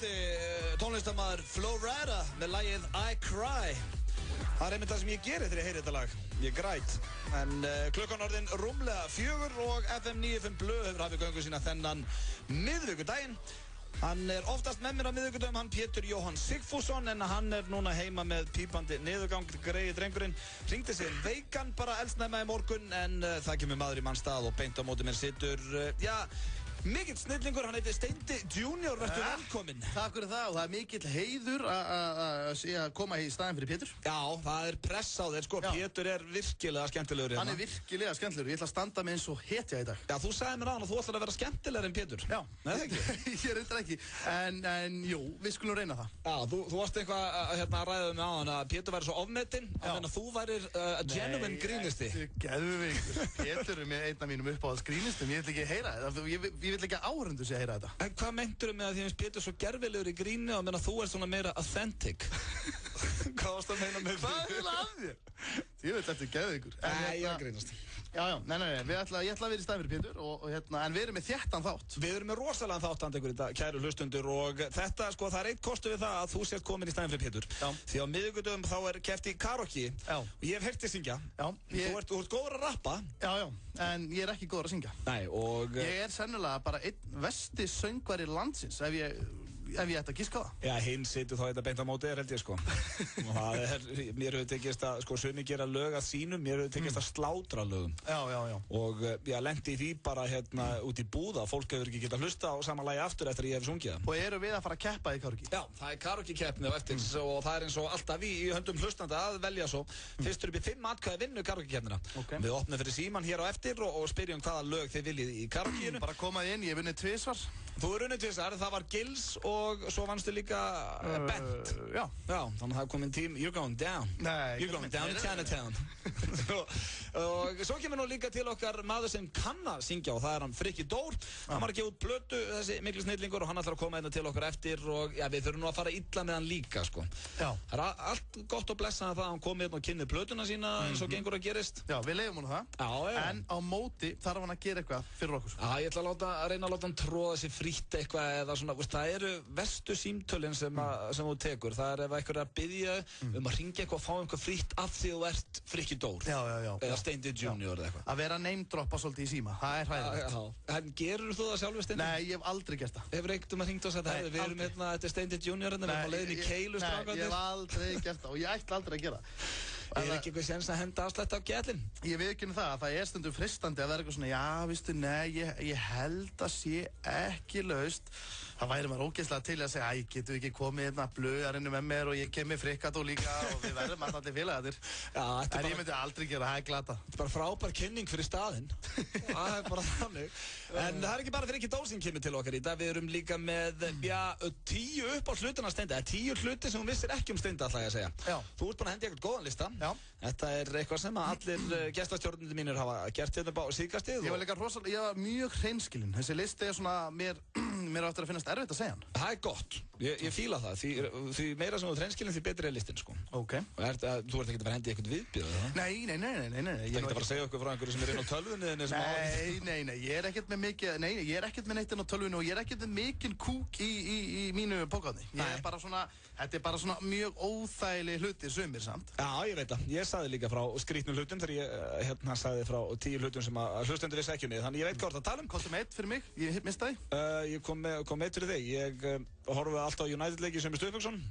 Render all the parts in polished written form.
Atli, tónlistarmaður Flo Rida með lagið I Cry. Það einmitt það sem ég geri þegar ég heyri þetta lag. Ég græt. En klukkan orðin rúmlega 4 og FM 95 Blöð hefur hafið göngu sína þennan miðvikudaginn. Hann oftast með mér á miðvikudagum, hann Pétur Jóhann Sigfússon, en hann núna heima með pípandi niðurgang, greiði drengurinn. Ringdi sig veikan bara eldsnemma í morgun, en það kemur maður í mannstað og beint á móti mér situr, mikill snillingur, hann heitir Steindi Junior, verður velkominn. Takk fyrir það og það mikill heiður að koma í staðinn fyrir Pétur. Já, það press á þér, sko. Já. Pétur virkilega skemmtilegur. Hann virkilega skemmtilegur, ég ætla að standa með eins og hetja í dag. Já, þú sagði mér að þú ætlar að vera skemmtilegur en Pétur. Já. Nei, það ekki? Ég reyndar ekki, en jú, við skulum reyna það. Já, þú varst eitthvað að ræða með á hann að Pétur væri svo ofmetinn, en að þú værir genuine grínisti. Geðveikur. Pétur með einn af mínum uppáhalds grínistum, ég vil ekki heyra þetta. Ég vil ekki að áhorfendur sé að heyra þetta. En hvað meinturðu með að því að Pétur svo gerfilegur í gríni og að þú ert svona meira authentic? Hvað varst að meina með því? Hvað er það af þér? Ég veit eftir geðveikur. Nei, ég grínast. Já, nei, ég ætla að vera í staðinn fyrir Pétur en við erum með þéttan þátt. Við erum með rosalega þátt ykkur í dag, kæru hlustundur, og þetta, sko, það eitt kostu við það að þú sért komin í staðinn fyrir Pétur. Já. Því á miðvikudögum þá keppt í karaoke. Já. Og ég hef heyrt þig syngja. Já. Þú ert góður að rappa. Já, en ég er ekki góður að syngja. Nei, og ég er sennilega bara einn versti söngvari landsins, ef ég ætti að giska það. Já, hinn situr þá þetta beint á móti held ég, sko. Og mér hefur tekist að, sko, sumir gera lög að sínum, mér hefur tekist að slátra lögum. Já. Og ég lendi í því bara út í búða, fólk hefur ekki getað hlusta á sama lagi aftur eftir að ég hef sungið það. Og eru við að fara að keppa í karaoke? Já, það karaoke keppni á eftir og það eins og alltaf í höndum hlustanda að velja svo. Fyrstur upp í 5 atkvæði vinnu karaoke keppnina. Okay. Við opnum fyrir síman hér á eftir og spyrjum hvaða lög þið viljið í karaokeinu. Bara komaði inn, ég hef unnið 2 svar. Þú hefur unnið 2 svar, það var Gils og svo vannstu líka Bent. Já, þannig að það er komin tím You're going down. Nei, You're going down in Chinatown. Og svo kemur nú líka til okkar maður sem kann að syngja og það er hann Frikki Dór. Hann var að gefa út plötu, þessi miklu snillingur, og hann ætlar að koma hérna til okkar eftir og við þurfum nú að fara illa með hann líka, sko. Já. Það er allt gott og blessað að hann komi hérna og kynni plötuna sína eins og gengur að gerist. Já, við leyfum hún það. Já. En á móti þarf hann að gera eitthvað fyrir okkur. Já, ég ætla að reyna að láta hann tróða sér frítt eitthvað eða svona, það eru verstu símtölin sem þú tekur. Það er ef einhver er að biðja að hringja eitthvað og fá eitthvað frítt af því þú ert Frikki Dór. Já. Eða Steindi Junior eða eitthvað. Að vera name-droppa svolítið í síma, það er hræðilegt. En gerur þú það sjálfur, Steindi? Nei, ég hef aldrei gert það. Hefur einhvern hringt og sagt, við erum hérna, þetta er Steindi Junior hérna, við erum á leiðin í Keilu strákarnir. Nei, ég hef aldrei gert það og ég ætla aldrei að gera það. Er ekki eitthvað séns að henda afslætti á gætlinn? Ég viðurkenni það er stundum freistandi að vera eitthvað svona, já, veistu, nei, ég held að sé ekki laust. Það væri maður ógeðslega til að segja, getum við ekki komið hérna blöðarinu með mér og ég kem með Frikka líka og við verðum allir félagarnir. En ég myndi aldrei gera, það er glata. Þetta er bara frábær kynning fyrir staðinn. Það er bara þannig. En það er ekki bara Frikki Dór sem kemur til okkar í dag. Við erum líka með, 10 upp á hlutina Steindi. Það er 10 hluti sem hún vissir ekki Steindi, ætla ég að segja. Já. Þú ert búin að hendi eitthvað góðan lista. Já. Þetta er eitthvað sem allir gestastjórnendur mínir hafa gert hérna á síðkastið. Ég var mjög hreinskilinn. Þessi listi er svona mér áttur að finnast erfitt að segja hann. Það er gott. Ég fíla það. Því meira sem þú ert hreinskilinn, því betri er listin, sko. Ok. Þú ert ekki að vera hendi eitthvað viðbjóð, það? Nei. Ég er ekki að fara að segja okkur frá einhverju sem er inn á tölvunni. Nei. Ég er ekkert með mikið, ég er ekkert með neitt inn á tölvunni og ég er ekkert með mikinn kúk í mínu pókáðni. Ég er bara svona, þetta er bara svona mjög óþægileg hlutir sumir samt. Já, ég veit það. Ég sagði líka frá skrítnum hlutum þegar ég sagði frá 10 hlutum sem að hlustendur vissi ekki um. Þannig ég veit hvað það tala um. Kostum 1 fyrir mig, ég mista því. Ég kom 1 fyrir þig. Ég horfði alltaf á United-leiki sem er Stuðbjörnsson.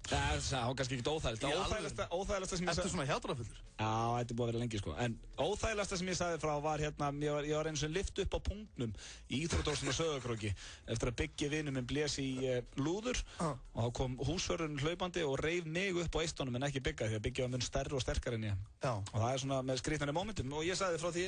Það var kannski ekkert óþægilegasta sem ég sagði. Ertu svona hjátrúarfullur? Já, þetta er búið að vera lengi, sko. En óþægilegasta sem ég sagði frá var hérna, ég var eins og lift upp á punktnum í Íþróttahúsinu á Sauðárkróki eftir að Biggi vinur minn blés í lúður og þá kom húsvörðurinn hlaupandi og reif mig upp á eistunum en ekki Bigga því að Biggi var mun stærri og sterkari en ég. Já. Og það er svona með skrýtnari momentum og ég sagði frá því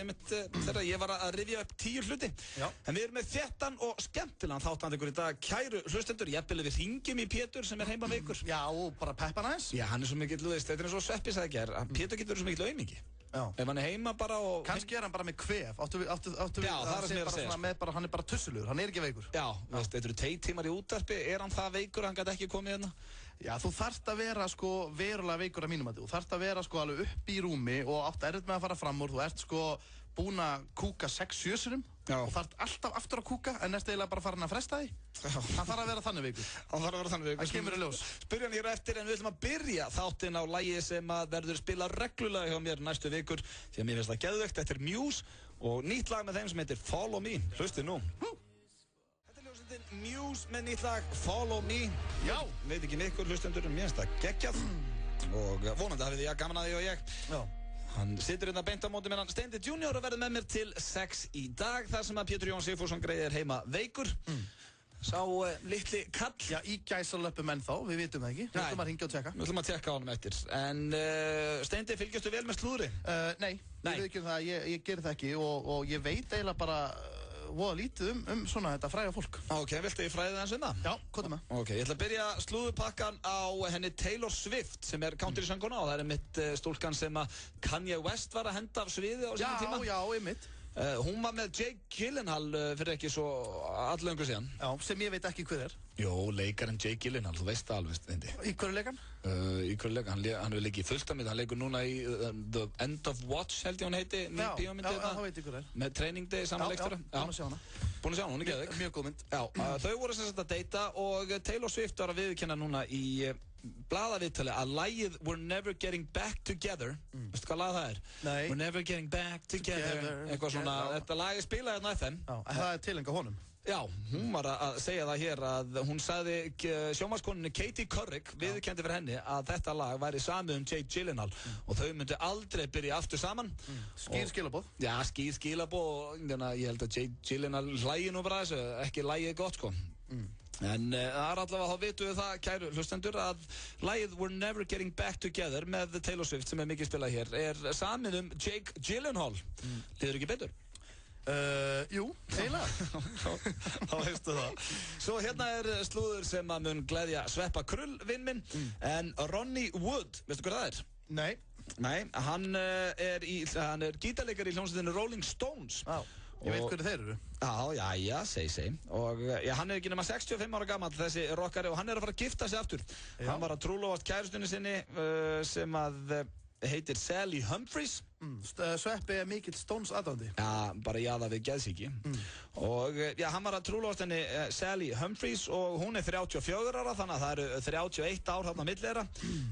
þegar ég var að rifja upp 10 hluti. Já. En við erum með þéttan og skemmtilegan þáttandi ykkur í dag. Kæru hlustendur, jafnvel við hringjum í Pétur sem er heima með ykkur. Já, og bara peppa hann aðeins. Já, hann er svo mikill, þetta er eins og Sveppi sagði ekki, Pétur getur verið svo mikill aumingi. Já. Ef hann er heima bara og... Kannski er hann bara með kvef. Áttu við Já, það er sem ég er að segja. Hann er bara tussulugur, hann er ekki veikur. Já, veist, þetta eru 2 tímar í útvarpi, er hann það veikur, hann gæti ekki komið hérna? Já, þú þarft að vera sko verulega veikur að mínum að þú þarft að vera sko alveg upp í rúmi og átt erfitt með að fara fram úr, þú ert sko búinn að kúka 6-7 sinnum og þarf alltaf aftur að kúka en næst eiginlega bara farin að fresta því. Hann þarf að vera þannig veikur. Hann þarf að vera þannig veikur. Það kemur í ljós. Spyrja hann hér eftir en við ætlum að byrja þáttinn á lagi sem að verður spilað reglulega hjá mér næstu vikur því að mér finnst það geðveikt. Þetta er Muse og nýtt lag með þeim sem heitir Follow Me. Hlustið nú. Þetta er ljósendin Muse með nýtt lag Follow Me. Já. Veit ekki ykkur hlustendur, mér finnst það geggjað og vonandi hafið þið gaman að því og ég. Já. Hann situr hérna beint á móti mér, hann Steindi Junior og verður með mér til 6 í dag þar sem að Pétur Jón Sigfússon greiðir heima veikur. Sá litli kall. Já, í gæsalöpum ennþá, við vitum það ekki. Við ætlum að hringja og tjekka. Við ætlum að tjekka á honum eftir. En Steindi, fylgjastu vel með slúðri? Nei, við ekki það, ég ger það ekki og ég veit eiginlega bara voða lítið um svona þetta fræga fólk. Ok, viltu ég fræði það með? Já, komdu með. Ok, ég ætla að byrja slúðupakkan á henni Taylor Swift sem er country-sönguna og það er mitt stúlkan sem að Kanye West var að henda af sviði á sínum tíma. Já, einmitt. Hún var með Jake Gyllenhaal fyrir ekki svo alllöngu síðan. Já, sem ég veit ekki hver er. Jó, leikarinn Jake Gyllenhaal, þú veist það alveg, Steindi. Í hverju leikarn? Í hverju leikarn, hann hefur leikið fullt af mynd, hann leikur núna í The End of Watch held ég hún heiti, nýtt bíómyndið þetta. Já, það veit ég hver er. Með Training Day saman leikstjóra. Já, búin að sjá hana. Búin að sjá hana, hún er geðveik. Mjög góð mynd. Já, þau voru sem sagt að deyta og Taylor Swift var að viðurkenna núna í blaðaviðtali að lagið We're Never Getting Back Together, veistu hvað lag það er? Nei. We're Never Getting Back Together, eitthvað svona, þetta lag er spilað hérna á FM. Já, en það er tilenga honum. Já, hún var að segja það hér að hún sagði sjónvarpskonunni Katie Couric viðurkenndi fyrir henni að þetta lag væri samið Jake Gyllenhaal og þau myndi aldrei byrja aftur saman. Skýr skilaboð. Já, skýr skilaboð og ég held að Jake Gyllenhaal hlægi nú bara þessu, ekki hlægið gott sko. En það er allavega, þá vitum við það, kæru hlustendur, að lagið We're Never Getting Back Together með Taylor Swift sem er mikið spilað hér er samið Jake Gyllenhaal. Líður ekki betur? Jú, eiginlega. Þá veistu það. Svo hérna er slúður sem að mun gleðja Sveppa Krull vinn minn en Ronnie Wood, veistu hver það er? Nei, hann er gítarleikari í hljómsveitinni Rolling Stones. Já, ég veit hverju þeir eru. Já, segi. Og hann er ekki nema 65 ára gamall þessi rockari og hann er að fara að gifta sig aftur. Já. Hann var að trúlofast kærustunni sinni sem að heitir Sally Humphries. Sveppi er mikill Stones aðdáandi. Já, bara jaða við geðsíki. Og hann var að trúlofast henni Sally Humphries og hún er 34 ára þannig að það eru 31 ár þarna milli þeirra.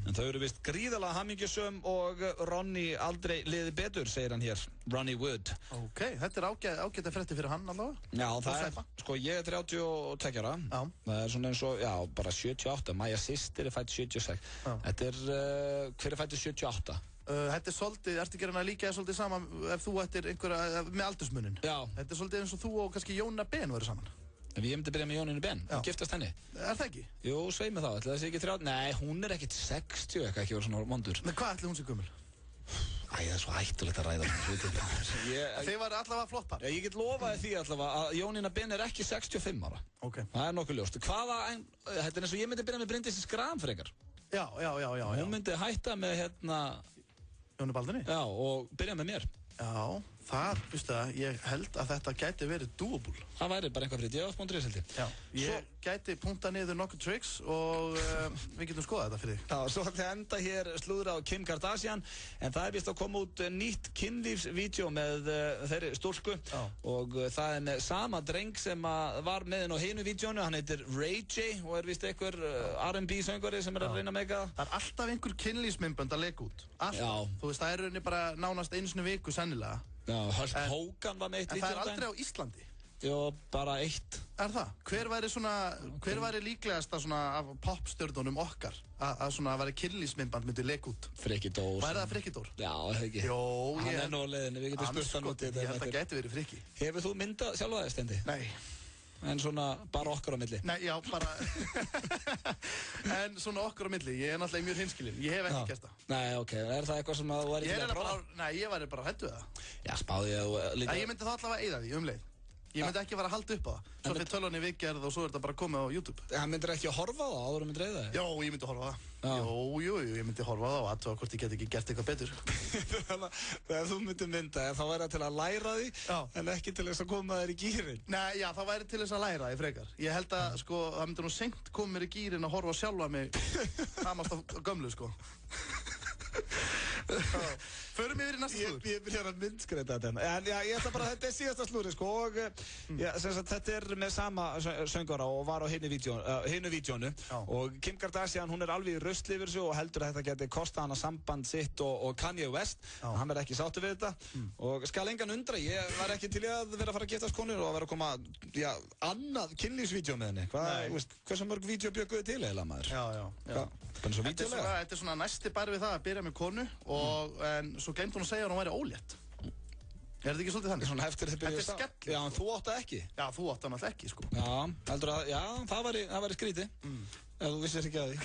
En þau eru vist gríðarlega hamingjusöm og Ronnie aldrei liði betur, segir hann hér. Ronnie Wood. Ok, þetta er ágætt að frétti fyrir hann allavega. Já, það er, sko ég er 32 ára. Já. Það er svona eins og, já, bara 78. Maja systir er fætt 76. Já. Þetta er, hver er fættur 78? Þetta er svolítið, ertu ekki að líka svolítið saman ef þú ættir einhverja með aldursmunin? Já. Þetta er svolítið eins og þú og kannski Jónína Ben verður saman. Ef ég myndi byrja með Jónínu Ben, hún giftast henni. Er það ekki? Jú, svei mig þá, ætla það sé ekki 30, nei, hún er ekkert 60 eitthvað, ekki verið svona vondur. Men hvað ætli hún sé gömul? Æ, það er svo hættulegt að ræða Þeir var allavega flott par. Ég get lofaði því allavega að Jónína Ben er ekki 65 ára. Ok. Það er nokkuð ljóst. Þetta er eins og ég myndi byrja með Bryndísi Schram frekar. Já. Hún myndi hætta með Jónu Baldini? Já, og byrja með mér. Já, það, veistu það, ég held að þetta gæti verið doable. Það væri bara eitthvað fyrir djöfaf.is held ég. Já, ég gæti punta niður nokkur tricks og við getum skoðað þetta fyrir þig. Já, svo ætla ég að enda hér slúðra á Kim Kardashian, en það er vist að koma út nýtt kynlífsvídeó með þeirri stúlku og það er með sama dreng sem var með henn á hinu vídeónu, hann heitir Ray J og er vist einhver R&B söngvari sem er að reyna að meika það. Það er alltaf einhver kynlífsmyndbönd að leika út. Alltaf. Þú veist, það er rauninni bara nánast einu sinni viku sennilega. Já, Hulk Hogan var með eitt vídeó. En það er aldrei á Íslandi. Jó, bara eitt. Er það? Hver væri líklegasta svona af popstjörnunum okkar að svona að væri kynlífsmyndband myndi leika út? Frikki Dór. Væri það Frikki Dór? Já, það ekki. Jó, hann er nú á leiðinni, við getum spurt hann út í þetta. Ég held að gæti verið Frikki. Hefur þú myndað sjálf það, Steindi? Nei. En svona bara okkar á milli? Nei, já, bara en svona okkar á milli, ég er náttúrulega mjög hinskilinn, ég hef ekki gert það. Nei, ok, er það eitthvað sem þú væri til að prófa? Nei, ég væri bara hættu við það. Já, spáði ég líka. Nei, ég myndi þá allavega eyða því, leið. Ég myndi ekki vera að halda upp á það. Svo fyrir tölunni viðgerð og svo er þetta bara komið á YouTube. Það myndir ekki að horfa á það áður myndir eyða það? Jó, ég myndi horfa á það. Jú, ég myndi horfa á það og aðtöga hvort ég get ekki gert eitthvað betur. Þegar þú myndir mynda, þá væri það til að læra því, en ekki til þess að koma þér í gírinn. Nei, já, það væri til þess að læra því frekar. Ég held að, sko, það myndi nú seint koma mér í gírinn að horfa sjálfa mig hamast á gömlu, sko. Förum yfir í næsta slúður. Ég byrjar að myndskreita þetta. En já, ég ætla bara að þetta síðasta slúðri, sko, og sem sagt, þetta með sama söngvara og var á hinu vídeónu. Og Kim Kardashian, hún alveg í rusli yfir þessu og heldur að þetta geti kostað hana samband sitt og Kanye West. Hann ekki sáttur við þetta. Og skal engan undra, ég var ekki til í að vera að fara að giftast konur og vera að koma, annað kynlífsvídeó með henni. Hversu mörg vídeó bjögguðu til eiginlega, maður? Já. Þetta er svona næsti bæri við það að byrja með konu en svo gleymdi hún að segja að hún væri ólétt. Er þetta ekki svolítið þannig? Svona eftir þið byrjuðu Þetta er skellur. Já, en þú átt það ekki. Já, þú átt það náttúrulega ekki, sko. Já, heldur að, það væri skrítið. Ef þú vissir ekki að því.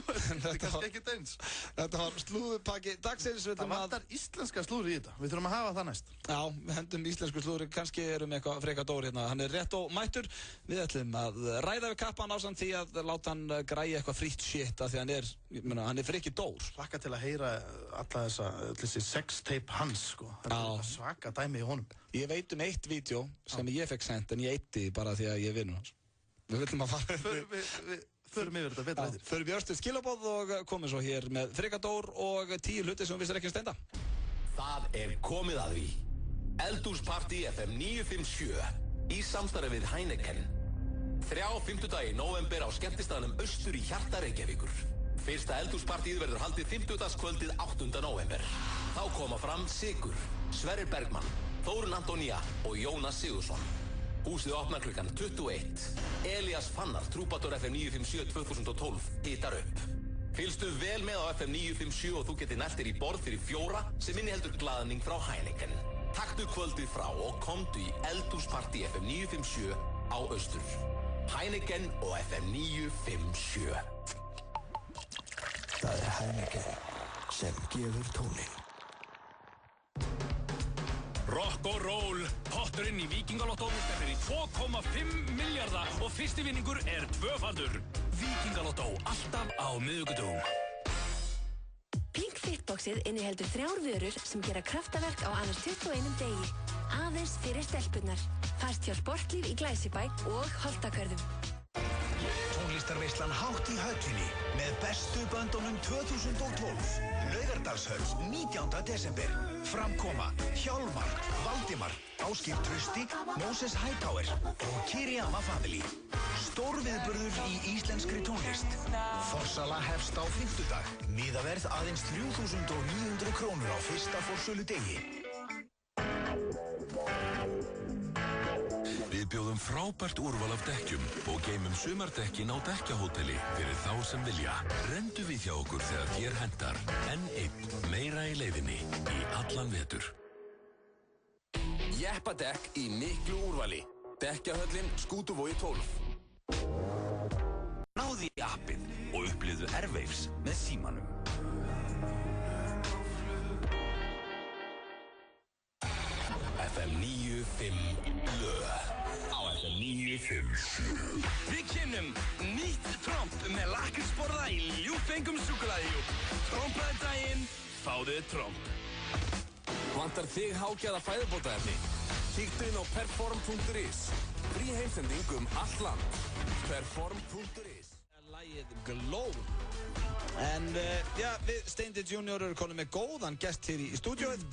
Þetta er kannski ekkert eins. Þetta var slúðupakki dagsins. Það vantar íslenska slúður í þetta. Við þurfum að hafa það næst. Já, við hendum íslensku slúður. Kannski erum við eitthvað freka dór hérna. Hann er rétt og mættur. Við ætlum að ræða við kappan ásamt því að láta hann græja eitthvað frítt shit af því hann er freki dór. Hlakka til að heyra alla þessi sextape hans, sko. Það er svaka dæmi í honum. Ég veit eitt vídeo sem ég fekk sent en ég eitti bara því að ég vinur hans. Við viljum að fara Förum yfir þetta betra eftir. Förum í örstuð skilabóð og komum svo hér með frikadór og 10 hluti sem við vissir ekki að steinda. Það er komið að því. Eldhúspartí FM 957 í samstarfi við Heineken. 3 fimmtudagi í nóvember á skemmtistaðnum Austur í hjarta Reykjavíkur. Fyrsta eldhúspartíð verður haldið 50dagskvöldið 8. nóvember. Þá koma fram Sigur, Sverrir Bergmann, Þórunn Antonía og Jónas Sigursson. Húsið opnar klukkan 21. Elías Fannar, Trúbator FM 957 2012, hitar upp. Fylgstu vel með á FM 957 og þú getur nælt þér í borð fyrir 4 sem inniheldur glaðning frá Heineken. Taktu kvöldið frá og komdu í Eldhúspartí FM 957 á Austur. Heineken og FM 957. Það er Heineken sem gefur tóninn. Rock og roll, potturinn í Víkingalottónu stefnir í 2,5 milljarða og fyrsti vinningur er 2-faldur. Víkingalottó, alltaf á miðvikudögum. Pink Fitboxið inniheldur 3 vörur sem gera kraftaverk á annars 21 degi. Aðeins fyrir stelpunnar. Fæst hjá Sportlíf í Glæsibæ og Holtakörðum. Tónlistarveislan Hátt í höllinni með bestu böndunum 2012. Laugardalshöll 19. desember. Framkoma Hjálmar, Valdimar, Ásgeir Trausti, Moses Hightower og Kiriyama Family. Stórviðburður í íslenskri tónlist. Forsala hefst á fimmtudag. Miðaverð aðeins 3.900 krónur á fyrsta forsöludegi. Við bjóðum frábært úrval af dekkjum og geymum sumardekkin á dekkjahóteli fyrir þá sem vilja. Rendu við hjá okkur þegar þér hentar. N1 meira í leiðinni í allan vetur. Jeppadekk í miklu úrvali. Dekkjahöllin Skútuvogi 12. Náðu í appið og upplifðu Airwaves með símanum. FM 95 blöð. Á FM 957. Við kynnum nýtt tromp með lakrísborða í ljúffengum súkkulaði. Trompaði daginn, fáðu tromp. Vantar þig hágæða fæðubótaefni? Kíktu inn á perform.is. Frí heimsending allt land. Perform.is. Lagið Glow. En við Steindi Junior erum konum með góðan gest hér í stúdíóið.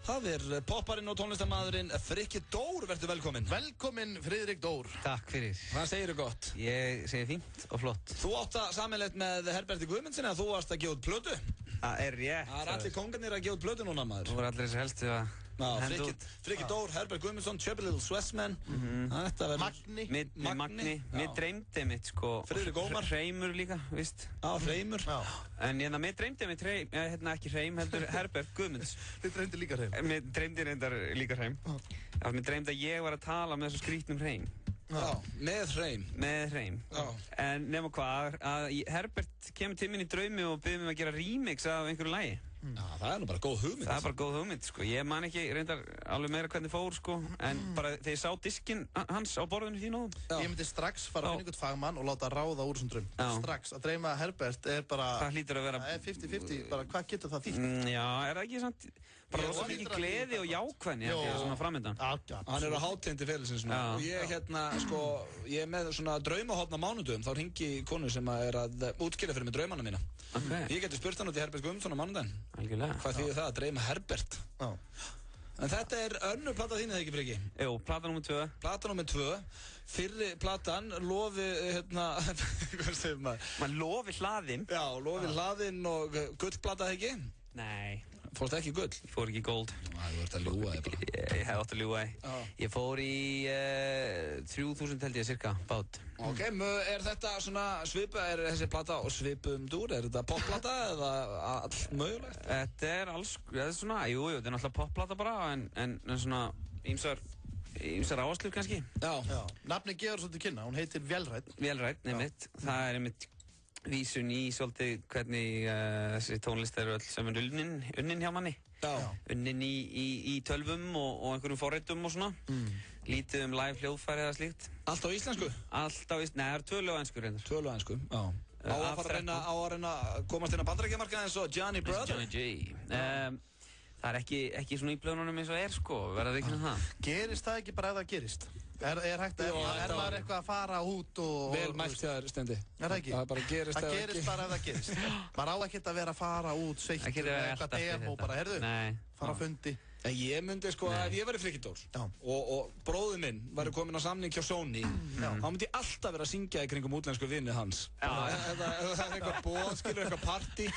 Það popparinn og tónlistarmaðurinn Frikki Dór, verður velkominn. Velkominn, Friðrik Dór. Takk fyrir. Hvað segirðu gott? Ég segi fínt og flott. Þú átt það sameiginlegt með Herberti Guðmundsen eða þú varst að gefa út plötu? Það er rétt. Það allir kongarnir að gefa út plötu núna, maður. Þú voru allir þessi helstu að henda út. Frikki Dór, Herbert Guðmundsson, Chubby Little Swessman. Magni. Mér dreymdi mitt, sko. Friðrik Ómar. Hreimur líka, víst. Já, Hreimur. En mér dreymdi mitt ekki Hreim, heldur Herbert Guðmunds. Þið dreymdi líka Hreim? Mér dreymdi reyndar líka Hreim. Mér dreymdi að ég var að tala með þessu skrítnum Hreim. Já, með Hreim. Með Hreim. En nema hvað, að Herbert kemur til minn í draumi og byrði mig að gera remix af einhverju lagi. Já, það er nú bara góð hugmynd. Það er bara góð hugmynd, sko. Ég man ekki reyndar alveg meira hvernig fór, sko. En bara þegar ég sá diskinn hans á borðinu þín og ég myndi strax fara að finna einhvern fagmann og láta ráða úr þessum draum. Strax. Að dreyma Herbert er bara... Það hlýtur að vera... Það er 50-50. Bara hvað getur það þýtt? Já, er það ekki samt... Bara rosa mikið gleði og jákvæðni svona framöndan. Hann á hátindi félagsins nú. Og ég sko, ég með svona draumahotn á mánudögum, þá hringi konu sem að útskýra fyrir mig draumana mína. Ég geti spurt hann út í Herbert Guðmundsson á mánudaginn. Algjörlega. Hvað þýðir það að dreyma Herbert? En þetta önnur plata þín eða ekki, Freki? Jú, plata nr. 2. Plata nr. 2. Fyrri platan, Lofi, hvað segir maður? Maður Lofi hlaðinn. Já, Lofi hlaðinn og gullplata, ekki? Nei. Fórstu ekki í gull? Ég fór ekki í gold. Þú ert að ljúga þig bara. Ég hef átt að ljúga þig. Ég fór í 3000 held ég cirka, bát. Ok, þetta svona svipað, þessi plata og svipum dúr? Þetta popplata eða all mögulegt? Þetta alls, þetta svona, jú, þetta náttúrulega popplata bara, en svona ýmsar áherslur kannski. Já. Nafni gefur svolítið kynna, hún heitir Vélrænn. Vélrænn, einmitt. Það einmitt vísun í svolítið hvernig þessi tónlist öll sem unnin hjá manni. Unnin í tölvum og einhverjum forritum og svona. Lítið live hljóðfæri eða slíkt. Allt á íslensku? Allt á íslensku, nei, það 2 lög á ensku reyndar. 2 lög á ensku, já. Á að reyna að komast inn á bandarækjamarkaðinn eins og Johnny Brother? Johnny J. Það ekki svona í blöðunum eins og sko, verða ekki það. Gerist það ekki bara ef það gerist? Er maður eitthvað að fara út og... Vel mælt þér, Steindi. Er það ekki? Það gerist bara ef það gerist. Maður á ekkert að vera að fara út, sveittur, eitthvað demo, bara, herðu, fara að fundi. Ég myndi sko að ef ég væri Frikki Dór og bróðir minn væri komin á samning hjá Sony, þá myndi ég alltaf vera að syngja í kringum útlensku vinið hans. Ef það eitthvað boð, skilur eitthvað partí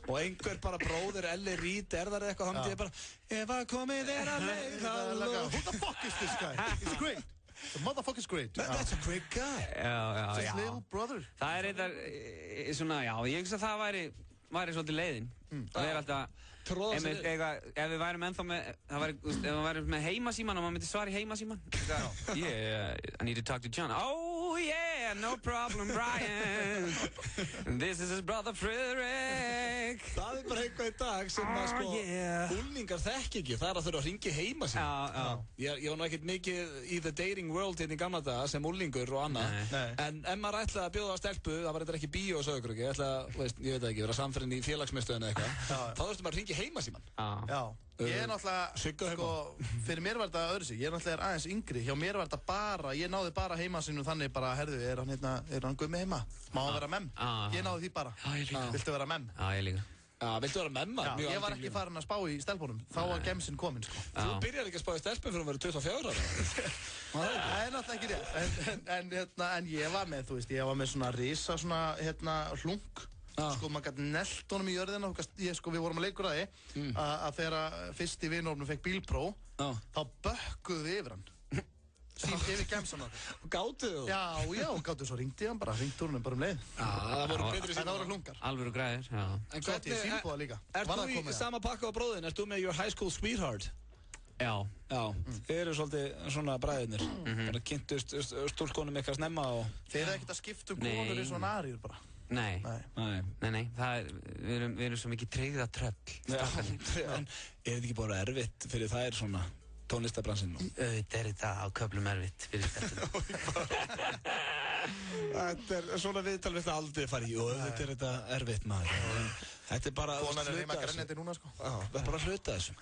og einhver bara bróðir Elli Reid þar eitthvað, þá myndi ég bara ef að komið að leið Who the fuck is this guy? He's great. The motherfucker's great. That's a great guy. Just little brother. Það eitthvað svona, já, ég hugsa að það væri svolítið leiðin. Það alltaf ef við værum ennþá með ef við værum með heimasíman og maður myndi svara í heimasíman Yeah, I need to talk to John. Oh yeah, no problem Brian. This is his brother Frederick. Það bara eitthvað í dag sem að sko úlningar þekki ekki. Það að þurfa að hringja í heimasíman. Ég var nú ekkert mikið í the dating world hérna í gamla daga sem úlningur og annað. En ef maður ætlaði að bjóða á stelpu, það var eitthvað ekki bíó og sögur ekki. Ég veit ekki, vera samferðin í félagsmiðstöðinu eitthvað. Þá þurftum maður að hringja í heimasíman. Já. Ég náttúrulega, sko, fyrir mér var þetta öðru sig. Ég náttúrulega aðeins yngri. Hjá mér var þetta bara, ég náði bara heimasínu þannig bara, herðu, er hann Gummi heima? Má hann vera memm? Ég náði því bara. Já, ég líka. Viltu vera memm? Já, ég líka. Já, viltu vera memma? Já, ég var ekki farin að spá í stelpunum. Þá var gemsinn kominn, sko. Þú byrjar ekki að spá í stelpunum fyrir að vera 24 ára. Það er náttúrulega ekki rétt. En ég var með, þú veist, ég var með svona risa, svona, hlunk. Sko, maður gæti nelt honum í jörðina. Sko, við vorum að leikur að því að þegar fyrsti vinurinn fekk bílpróf, þá bökkuðu við yfir hann. Yfir gemsana. Gátuðu þú? Já, gátuðu. Svo ringdi hann bara, ringdi honum bara um leið. Það voru betri síðan. Það voru hlunkar. Alvöru græðir, já. En svo átti ég símbúða líka. Ert þú í sama pakka á bróðin? Ert þú með your high school sweetheart? Já. Þið eru svolítið svona bræðirnir. Bara kynntust stúlkonum eitthvað snemma og... Þið eru ekkert að skipta konur eins og narir bara. Nei. Við erum svo mikið tryggða tröll. En er þetta ekki bara erfitt fyrir þær svona tónlistabransinn? Auðvitað er þetta á köflum erfitt fyrir stelpunum. Þetta er svona viðtal við það aldrei fara í. Auðvitað er þetta erfitt maður. Þetta er bara að hluta þessu. Konan er heima grænjandi núna sko. Það er bara að hluta þessu.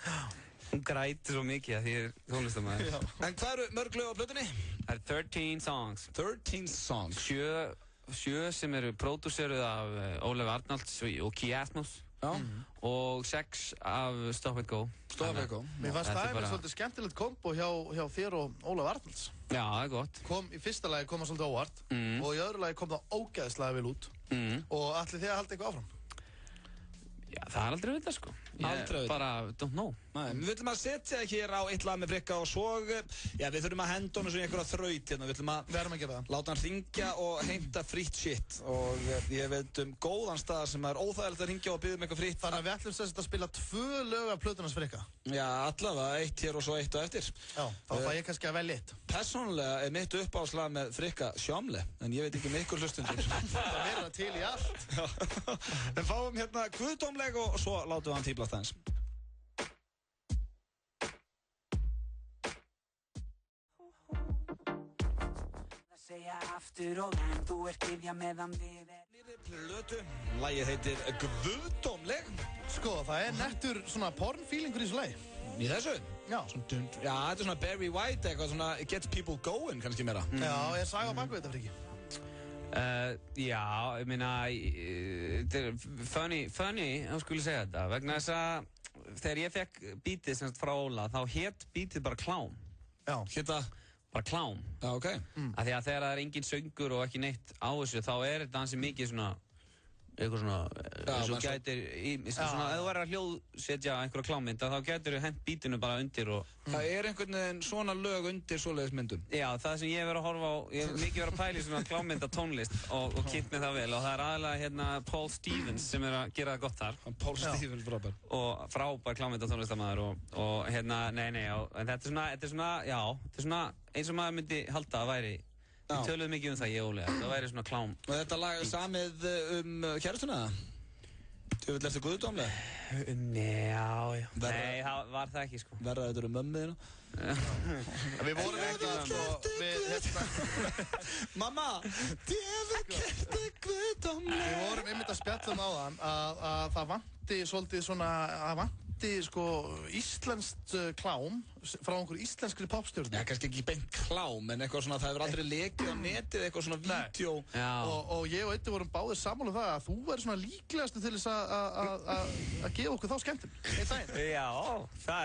Hún græti svo mikið að því er tónlistamæður. En hvað eru mörg lög á plötunni? Það eru 13 songs. 13 songs. 7 sem eru pródúseruð af Ólaf Arnalds og Key Asmus. Og 6 af Stop and Go. Stop and Go. Mér fannst það einmitt svolítið skemmtilegt kombo hjá þér og Ólaf Arnalds. Já, það er gott. Í fyrsta lagi kom það svolítið óvart og í öðru lagi kom það ógeðslega vel út. Og ætlið þið að halda eitthvað áfram? Já, það er aldrei að vita sko. Aldrei að vita. Bara don't know. Við viljum að setja hér á eitt lag með Frikka og svo, við þurfum að henda honum svona í einhverja þraut hérna. Við ætlum að láta hann hringja og heimta frítt shit. Og ég veit góðan stað sem er óþægilegt að hringja og biðja eitthvað frítt. Þannig að við ætlum að spila 2 lög af plötunars Frikka. Já, allavega, 1 hér og svo 1 á eftir. Já, þá fæ ég kannski að velja 1. Persónulega er mitt uppáhaldslag með Frikka Sjámle, en ég veit ekki með ykkur hlustundur. Það verður til í allt. En fáum hérna guðdómleg og svo látum við hann tíblast aðeins. Segja aftur og enn, þú ert gyðja meðan við Plötu, lagið heitir Guðdómleg. Sko, það nettur svona porn-feelingur í þessu lagi. Í þessu? Já. Já, þetta svona Barry White eitthvað svona It Gets People Going kannski meira. Já, ég sagði á bakvið þetta friki. Já, ég meina, þetta funny, þá skulle ég segja þetta, vegna þess að þegar ég fekk beatið semst frá Óla, þá hét beatið bara Klám. Já. Hétt það? Bara Klám. Já, ok. Af því að þegar það engin söngur og ekki neitt á þessu, þá þetta ansi mikið svona, eitthvað svona, eins og gætir, svona, ef þú væri að hljóðsetja einhverja klámmynd, þá gætir þú hent bítinu bara undir og... Það einhvern veginn svona lög undir svoleiðis myndum? Já, það sem ég hef verið að horfa á, ég hef mikið verið að pæla í svona klámmynda tónlist og kynnt mér það vel og það aðalega hérna Paul Stevens sem að gera það gott þar. Paul Stevens, frábær. Og frábær klámmynda tónlistamæður og hérna, en þetta er svona eins og maður myndi halda að væri. Við töluðum mikið það, ég og Óli, það væri svona klám. Og þetta lag samið kærastuna? Þú vill eftir Guðdómleg? Já. Nei, það var það ekki, sko. Verða þetta mömmuðina? Við vorum Mamma, djöfull eftir Guðdómleg. Við vorum einmitt að spjalla á þann að það vanti svolítið svona, sko íslenskt klám frá einhverju íslenskri popstjórn. Já, kannski ekki beint klám, en eitthvað svona, það hefur aldrei lekið á netið, eitthvað svona vídeo. Og ég og Eyddi vorum báðir sammála það að þú er svona líklegastu til þess að gefa okkur þá skemmtun einn daginn. Já, það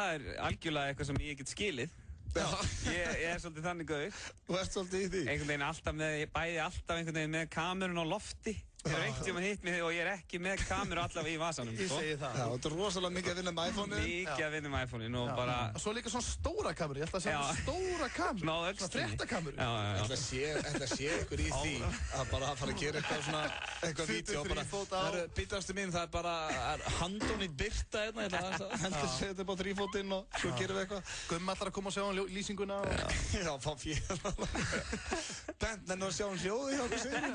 er algjörlega eitthvað sem ég get skilið. Ég svolítið þannig gauður. Þú ert svolítið í því? Einhvern veginn alltaf einhvern veginn með kamerun á lofti. Ég hef ekkert tíma hitt mig og ég ekki með kameru allavega í vasanum. Ég segi það. Já, þetta er rosalega mikið að vinna með iPhone-inu. Mikið að vinna með iPhone-inu og bara... Svo líka svona stóra kameru, ég ætla að segja stóra kameru. Svona fréttakameru. Ég ætla að sé ykkur í því að bara að fara að gera eitthvað svona, eitthvað vídeo. Það eru bítastu mín, það er bara handón í byrta hérna. Ég ætla að hendur segja þetta bara þrífótinn og svo gerum við eitthvað. Gummi ætlar að koma og sjá lýsinguna. Já, fá fjör. Bent, en að sjá hljóði hjá okkur sinni.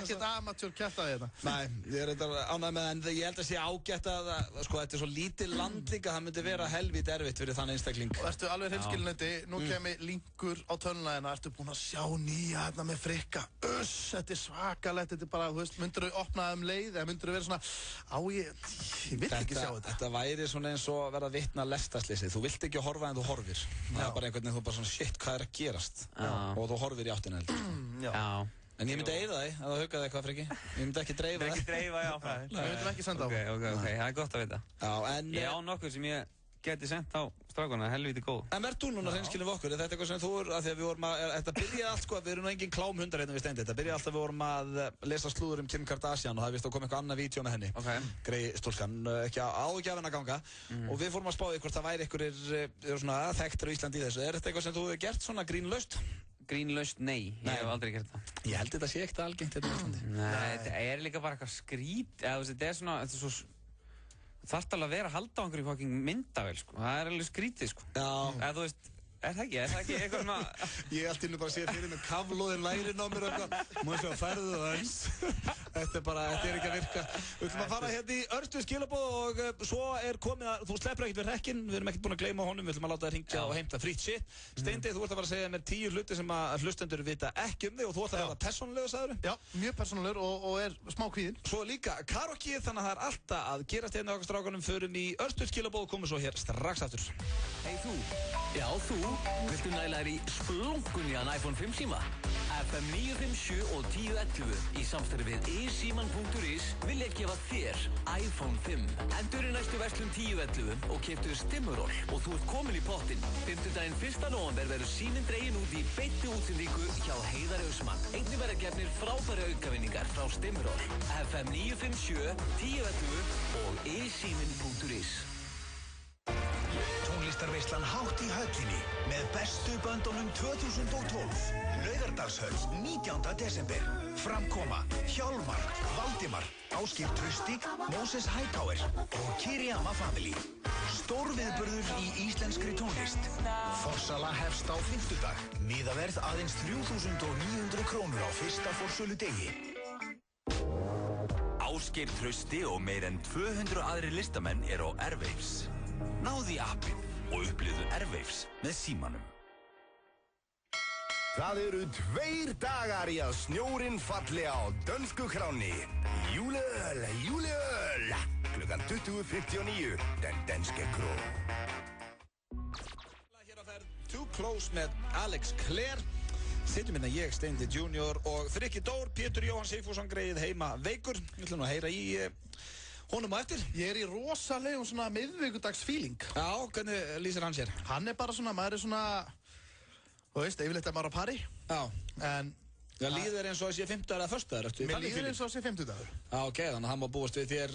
Ekkert amatör kjartaði hérna. Nei, ég er þetta ánægð með það, en ég held að sé ágætt að, sko, þetta er svo lítið land líka, það myndi vera helvít erfitt fyrir þann einstakling. Og ertu alveg hreinskilnandi, nú kemur linkur á töluna hérna, ertu búinn að sjá nýja hérna með Frikka. Þetta er svakalegt, þetta er bara, þú veist, myndirðu opnaði leið, eða myndirðu vera svona, ég vill ekki sjá þetta. Þetta væri svona eins og verða vitna lestarslýsið, þú vilt ekki horfa en þú horfir. Það er bara einhvern veginn, þú bara svona, shit, hvað er að gerast? Og þú horfir í áttina heldur. En ég myndi eyða þig, að það haukaði eitthvað, Frikki. Ég myndi ekki dreifa það. Ekki dreifa, já. Við myndum ekki senda á. Ok, það er gott að vita. Ég á nokkuð sem ég geti sendt á strákuna, helviti góð. En verð þú núna hreinskilin við okkur? Er þetta eitthvað sem þú að því að við vorum að, þetta byrjaði allt sko, við erum nú engin klámhundar hérna við Steindi. Þetta byrjaði allt að við vorum að lesa slúður Kim Kardashian og það er vist að koma eitthvað annað vídeo með henni. Grey stúlkan, ekki ágjafin að ganga. Og við fórum að spá hvort það væri einhverjir svona þekktir á Íslandi í þessu. Er þetta eitthvað sem þú hefur gert svona grínlaust? Grínlaust, nei, ég hef aldrei gert það. Ég held þetta sé ekkert algengt hérna í Íslandi. Nei, þetta er líka bara eitthvað skrít, þetta er svona, þetta er svo, þarft alveg að vera að halda á einhverju fucking myndavél, sko. Það er alveg skrítið, sko. Já. Eða þú veist, er það ekki eitthvað svona... Ég allt innu bara sé fyrir með kaflóðin lærin á mér og eitthvað. Má ég sjá að færðu það eins. Þetta er ekki að virka. Við ætlum að fara hérna í örstu skilabóð og svo er komið að, þú sleppur ekkert við rekkinn, við erum ekkert búin að gleyma honum, við ætlum að láta það hringja og heimta frýtt shit. Steindi, þú ert að fara að segja mér 10 hluti sem að hlustendur vita ekki þig og þú ætlar að vera persónulegur, sagðirðu? Já, mjög persónulegur og er smá kvíðinn. Svo líka karaoke, þannig að það er alltaf að gerast hérna okkar strákunum, förum í örstu skilabóð og komum svo hér strax aftur. Hey þú, já þú, viltu næla þér í splunkunni að iPhone 5 síma? FM 957 og 1011 í samstarfi við eSíman.is vilja gefa þér iPhone 5. Endur í næstu verslun 1011 og keyptu Stimmuroll og þú ert komin í pottinn. 5. 1. nóvember verður síminn dregin út í beinni útsendingu hjá Heiðar Augsmann. Einnig verða gefnir frábæri aukavinningar frá Stimmuroll. FM 957, 1011 og eSíman.is. Tónlistarveislan hátt í höllinni með bestu böndunum 2012. Laugardalshöll 19. desember. Framkoma Hjálmar, Valdimar, Ásgeir Trausti, Moses Hightower og Kiriyama Family. Stórviðburður í íslenskri tónlist. Forsala hefst á fimmtudag. Miðaverð aðeins 3.900 krónur á fyrsta forsöludegi. Ásgeir Trausti og meir en 200 aðrir listamenn eru á Airwaves. Náðu í appið og upplifðu Airwaves með símanum. Það eru 2 dagar í að snjórinn falli á dönsku kránni. Juleøl, juleøl. Klukkan 20:59, den danske krón. Hér á ferð Too Close með Alex Clare. Sittum hérna ég, Steindi Junior og Frikki Dór, Pétur Jóhann Sigfússon greið heima veikur. Við ætlum að heyra í honum á eftir. Ég í rosalegum svona miðvikudagsfíling. Já, hvernig lýsir hann sér? Hann bara svona, maður svona, þú veist, yfirleitt maður á pari. Já. En það líður eins og að sé 50 eða föstudagur, ertu? Mér líður eins og að sé 50 dagur. Já, ok, þannig að hann má búast við þér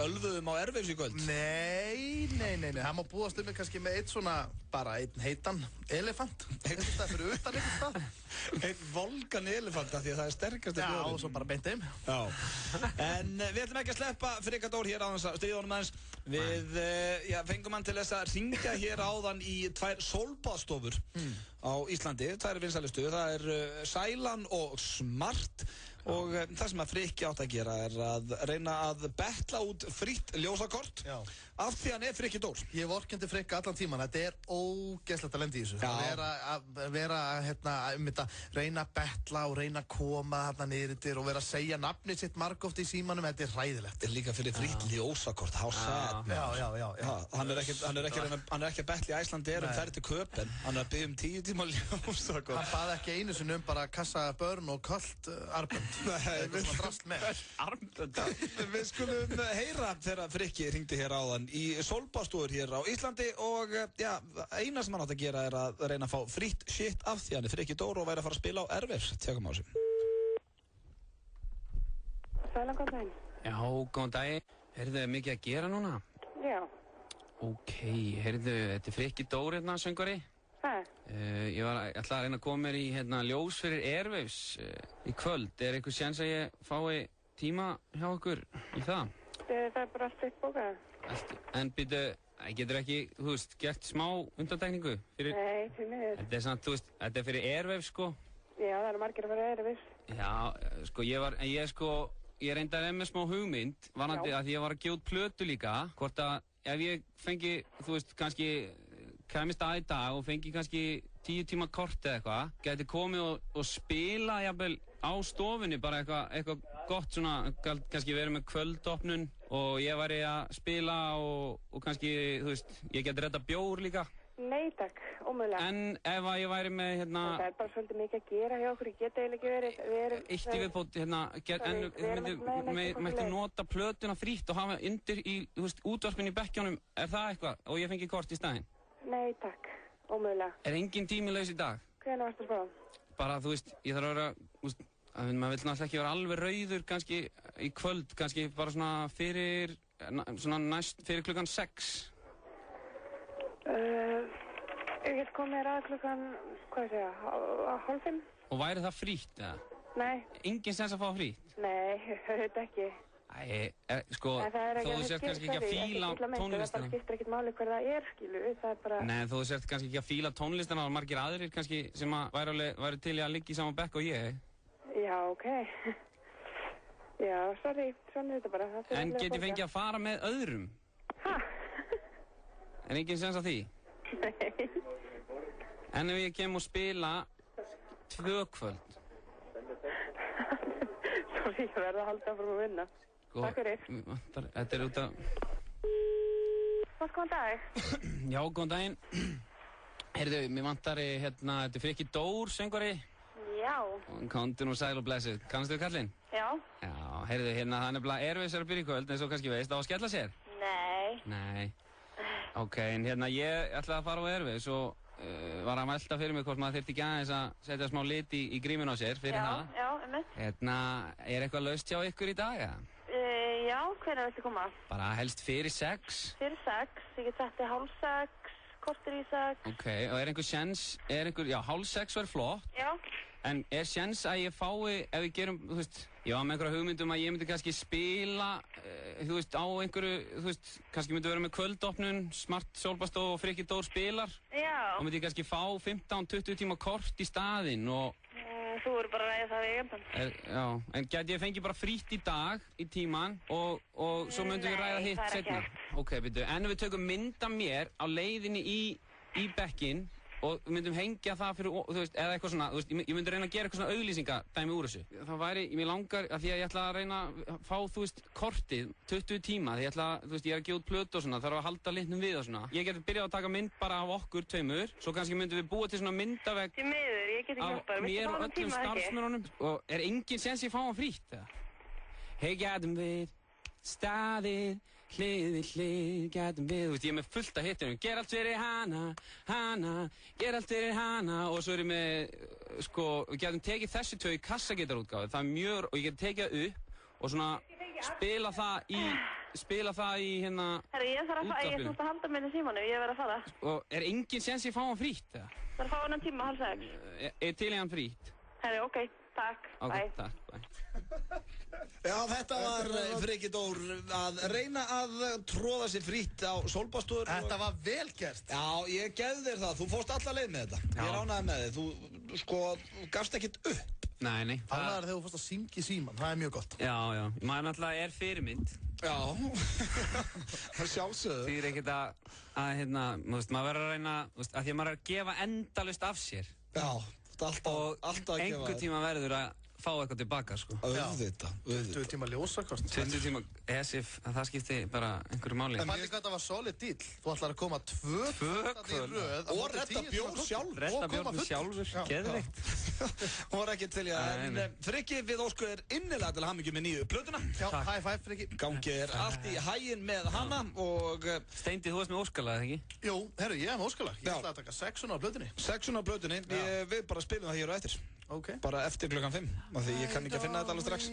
ölfuðum á Airwaves í kvöld. Nei, hann má búast mig kannski með eitt svona, bara einn heitan elefant. Eitthvað stað fyrir utan eitthvað stað. Einn volgan elefant af því að það sterkast Já, og svo bara beint heim. Já. En við ætlum ekki að sleppa Frikka Dór hér á þess að stríða honum aðeins. Við fengum hann til þess að hringja hér áðan í 2 sólbaðstofur á Íslandi. 2 vinsælustu, það er Sælan og Smart. Og það sem að Frikki átt að gera er að reyna að betla út frítt ljósakort. Já. Af því hann er Frikki Dór. Ég vorkendi Frikka allan tíman, þetta er ógeðslegt að lenda í þessu. Að vera reyna að betla og reyna að koma þarna niður yfir og vera að segja nafnið sitt margóft í símanum, þetta er hræðilegt. Þetta er líka fyrir frítt ljósakort, how sad. Já. Hann er ekki að betla í Æslandi um ferð til Köpen, hann er að byggja 10 tíma ljósakort. Hann baði ekki einu sinni bara kassa börn og köld arbönd. Eitthvað svona drast með. Armbönd. Við skulum heyra þegar Frikki hringdi hér áðan í sólbaðstofur hér á Íslandi og eina sem hann átt að gera er að reyna að fá frítt shit af því hann er Frikki Dór og væri að fara að spila á Airwaves. Tjekum á þessu. Sælan, góðan daginn. Já, góðan daginn. Heyrðu, mikið að gera núna? Já. Ok, heyrðu, þetta er Frikki Dór hérna, söngvari. Ég ætlaði að reyna að koma mér í ljós fyrir Airwaves í kvöld. Er einhver séns að ég fái tíma hjá okkur í það? Það er bara allt uppbókað. En býtu, getur ekki, þú veist, gert smá undantekningu? Nei, því miður. Þetta er samt, þú veist, þetta er fyrir Airwaves, sko. Já, það eru margir að fara Airwaves. Já, sko, ég reyndi að með smá hugmynd, varandi að því ég var að gefa út plötu líka, hvort að ef ég fengi, þú veist, kannski kæmist að í dag og fengi kannski 10 tíma kort eða eitthvað, geti komið og spila jafnvel á stofunni, bara eitthvað gott svona, kannski verið með kvöldopnun og ég væri að spila og kannski, þú veist, ég geti redda bjór líka. Nei takk, ómögulega. En ef að ég væri með, Það er bara svolítið mikið að gera hjá okkur, ég geta eiginlega ekki verið... Eitt í viðbót, mætti nota plötuna frítt og hafa undir í, þú veist, útvarpinu í bekkjónum, er það eitthvað? Og ég fengi kort í staðinn? Nei takk, ómögulega. Er engin tími laus í dag? Hvenær varstu að spá? Bara, þú veist, ég þarf að vera, þú veist, maður vil náttúrulega ekki vera alveg rauður kannski í kvöld, kannski bara svona fyrir klukkan 6. Ég get komið að klukkan, hvað ég segja, 4:30. Og væri það frítt, eða? Nei. Engin sens að fá frítt? Nei, þetta ekki. Sko, þú sért kannski ekki að fíla tónlistina. Það bara skiptir ekkert máli hver það er, skilu, það er bara... Nei, þú sért kannski ekki að fíla tónlistina og margir aðrir kannski sem að væri til í að liggja í sama bekk og ég. Já, ok. Já, sorry, svona þetta bara. En get ég fengið að fara með öðrum? Hæ? Er engin sens að því? Nei. En ef ég kem og spila 2 kvöld? Sorry, ég verði að halda frá að vinna. Takk fyrir. Þetta er út af... Góðan dag. Já, góðan daginn. Heyrðu, mér vantar þetta er Frikki Dór, söngvari. Já. Kontu nú sæl og blessuð. Kannstu kallinn? Já. Já, heyrðu, það er nefnilega Airwaves að byrja í kvöld, eins og kannski veist, á að skella sér. Nei. Ok, en ég ætlaði að fara á Airwaves og var að melta fyrir mig hvort maður þyrfti ekki aðeins að setja smá lit í gríminn á sér fyrir það. Já, einmitt. Er eitthvað laust hjá ykkur í dag, eða? Já, hvenær viltu koma? Bara helst fyrir 6. Fyrir 6, ég get setti 5:30, korter í 6. Ok, og er einhver sjens, já, 5:30 var flott. Já. En er sjens að ég fái, ef við gerum, þú veist, ég var með einhverja hugmyndum að ég myndi kannski spila, þú veist, á einhverju, þú veist, kannski myndi vera með kvöldopnun, Smart, sólbaðstofa og Frikki Dór spilar. Já. Og myndi ég kannski fá 15-20 tíma kort í staðinn og... Þú verður bara að ræða það við eigum. Já, en gæti ég fengið bara frítt í dag, í tíman, og svo myndum við ræða hitt setna. Ok, byrju, en við tökum mynd af mér á leiðinni í bekkinn og við myndum hengja það fyrir, þú veist, eða eitthvað svona, þú veist, ég myndi reyna að gera eitthvað svona auglýsingadæmi úr þessu. Það væri, mér langar, að því að ég ætla að reyna að fá, þú veist, kortið, 20 tíma, því ég ætla, þú veist, ég að gefa út plötu og svona, þarf að halda litnum við og svona. Ég geti byrjað að taka mynd bara af okkur tveimur, svo kannski myndum við búa til svona myndavegg Því miður, ég get ekki hjálpað, mér og öllum starfsmönnunum. Og er engin séns ég fá hann frítt, eða? Hey, gætum við staðið hlið við hlið, gætum við, þú veist, ég er með fullt af hittunum. Ger allt fyrir hana, ger allt fyrir hana. Og svo er ég með, sko, við getum tekið þessi tvö í kassagítarútgáfu. Það mjög, og ég get tekið það upp og svona spila það í hérna Herra, ég þarf að halda mér í símanu, ég verð að fara. Og er engin séns ég fá hann frítt, eða? Það er að fá hann tíma, 5:30. Er til í hann frítt? Herra, ok, takk, bye. Takk, bye. Já, þetta var Frikki Dór að reyna að tróða sér frítt á sólbástur. Þetta var vel gert. Já, ég gefði þér það. Þú fórst alla leið með þetta. Ég ránaði með þig. Þú, sko, gafst ekkert upp. Nei. Ánægður þegar þú fórst að syngja í síman. Það er mjög gott. Já. Maður náttúrulega er fyrirmynd. Já. Það sjálfsögðu. Því er ekkert að hérna, maður verður að reyna, að því að maður er að gefa endalaust af sér. Já, alltaf að gefa. Og einhver tíma verður að fá eitthvað tilbaka, sko. Auðvitað. 20 tíma ljósakort. 20 tíma ESIF, það skipti bara einhverju máli. En pæli hvað þetta var solid deal. Þú ætlar að koma 2 kvöld í röð. Og redda bjór sjálf. Redda bjór sjálfur, geðveikt. Hún var ekki til í að, en Frikki, við ósku þér innilega til hamingju með nýju plötuna. Já, high five, Frikki. Gangið er allt í haginn með hana og... Steindi, þú varst með óskalag, ekki? Jú, herru, ég er með óskalag. Ég ætla að taka 6 á plötunni. 6 á plötunni, við bara spilum það hér á eftir. Okay. Bara eftir klukkan 5, af því ég kann ekki að finna þetta alveg strax.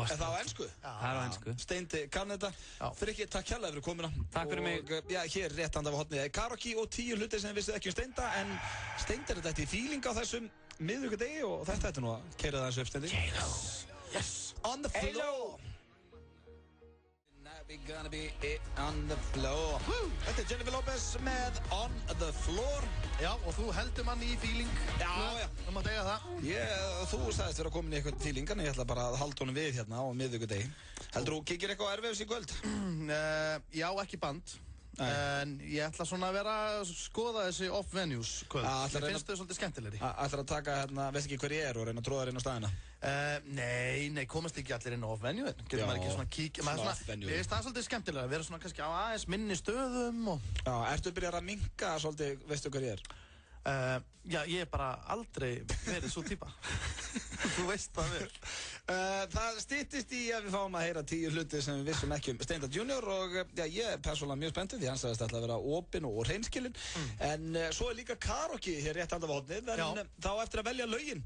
Er það á ensku? Það er á ensku. Steindi kann þetta. Frikki, takk kærlega fyrir komuna. Takk fyrir mig. Og já, hér rétt handa við hotnið karaoke og 10 hlutir sem þið vissið ekki Steinda, en Steindi er þetta í feeling á þessum miðvikudegi og þetta er nú að keyra það eins upp, Steindi. Yes. On the floor. We're gonna be on the floor. Þetta er Jennifer Lopez með On the Floor. Já, og þú heldur manni í feeling. Já. Þú mátt eiga það. Þú sagðist vera komin í eitthvað feeling, en ég ætla bara að halda honum við hérna á miðvikudegi. Heldur þú kíkir eitthvað á Ervefs í kvöld? Já, ekki band. En ég ætla svona að vera að skoða þessi off-venues kvöld. Mér finnst þau svolítið skemmtilegri. Ætlar að taka hérna, veist ekki hver ég er og reyna að tróða þér inn á staðina? Nei, komast ekki allir inn á off-venue. Getur maður ekki svona kíkja. Mér finnst það svolítið skemmtilega að vera svona kannski á aðeins minni stöðum og... Já, ertu byrjað að minka svolítið, veistu hver ég er? Já, ég hef bara aldrei verið svo típa. Þú veist það vel. Það styttist í að við fáum að heyra 10 hluti sem við vissum ekki Steinda Junior og já, ég er persónulega mjög spenntur því hann sagðist alltaf að vera opinn og hreinskilinn. En svo er líka karaoke hér rétt handa við hornið, en þá eftir að velja lögin.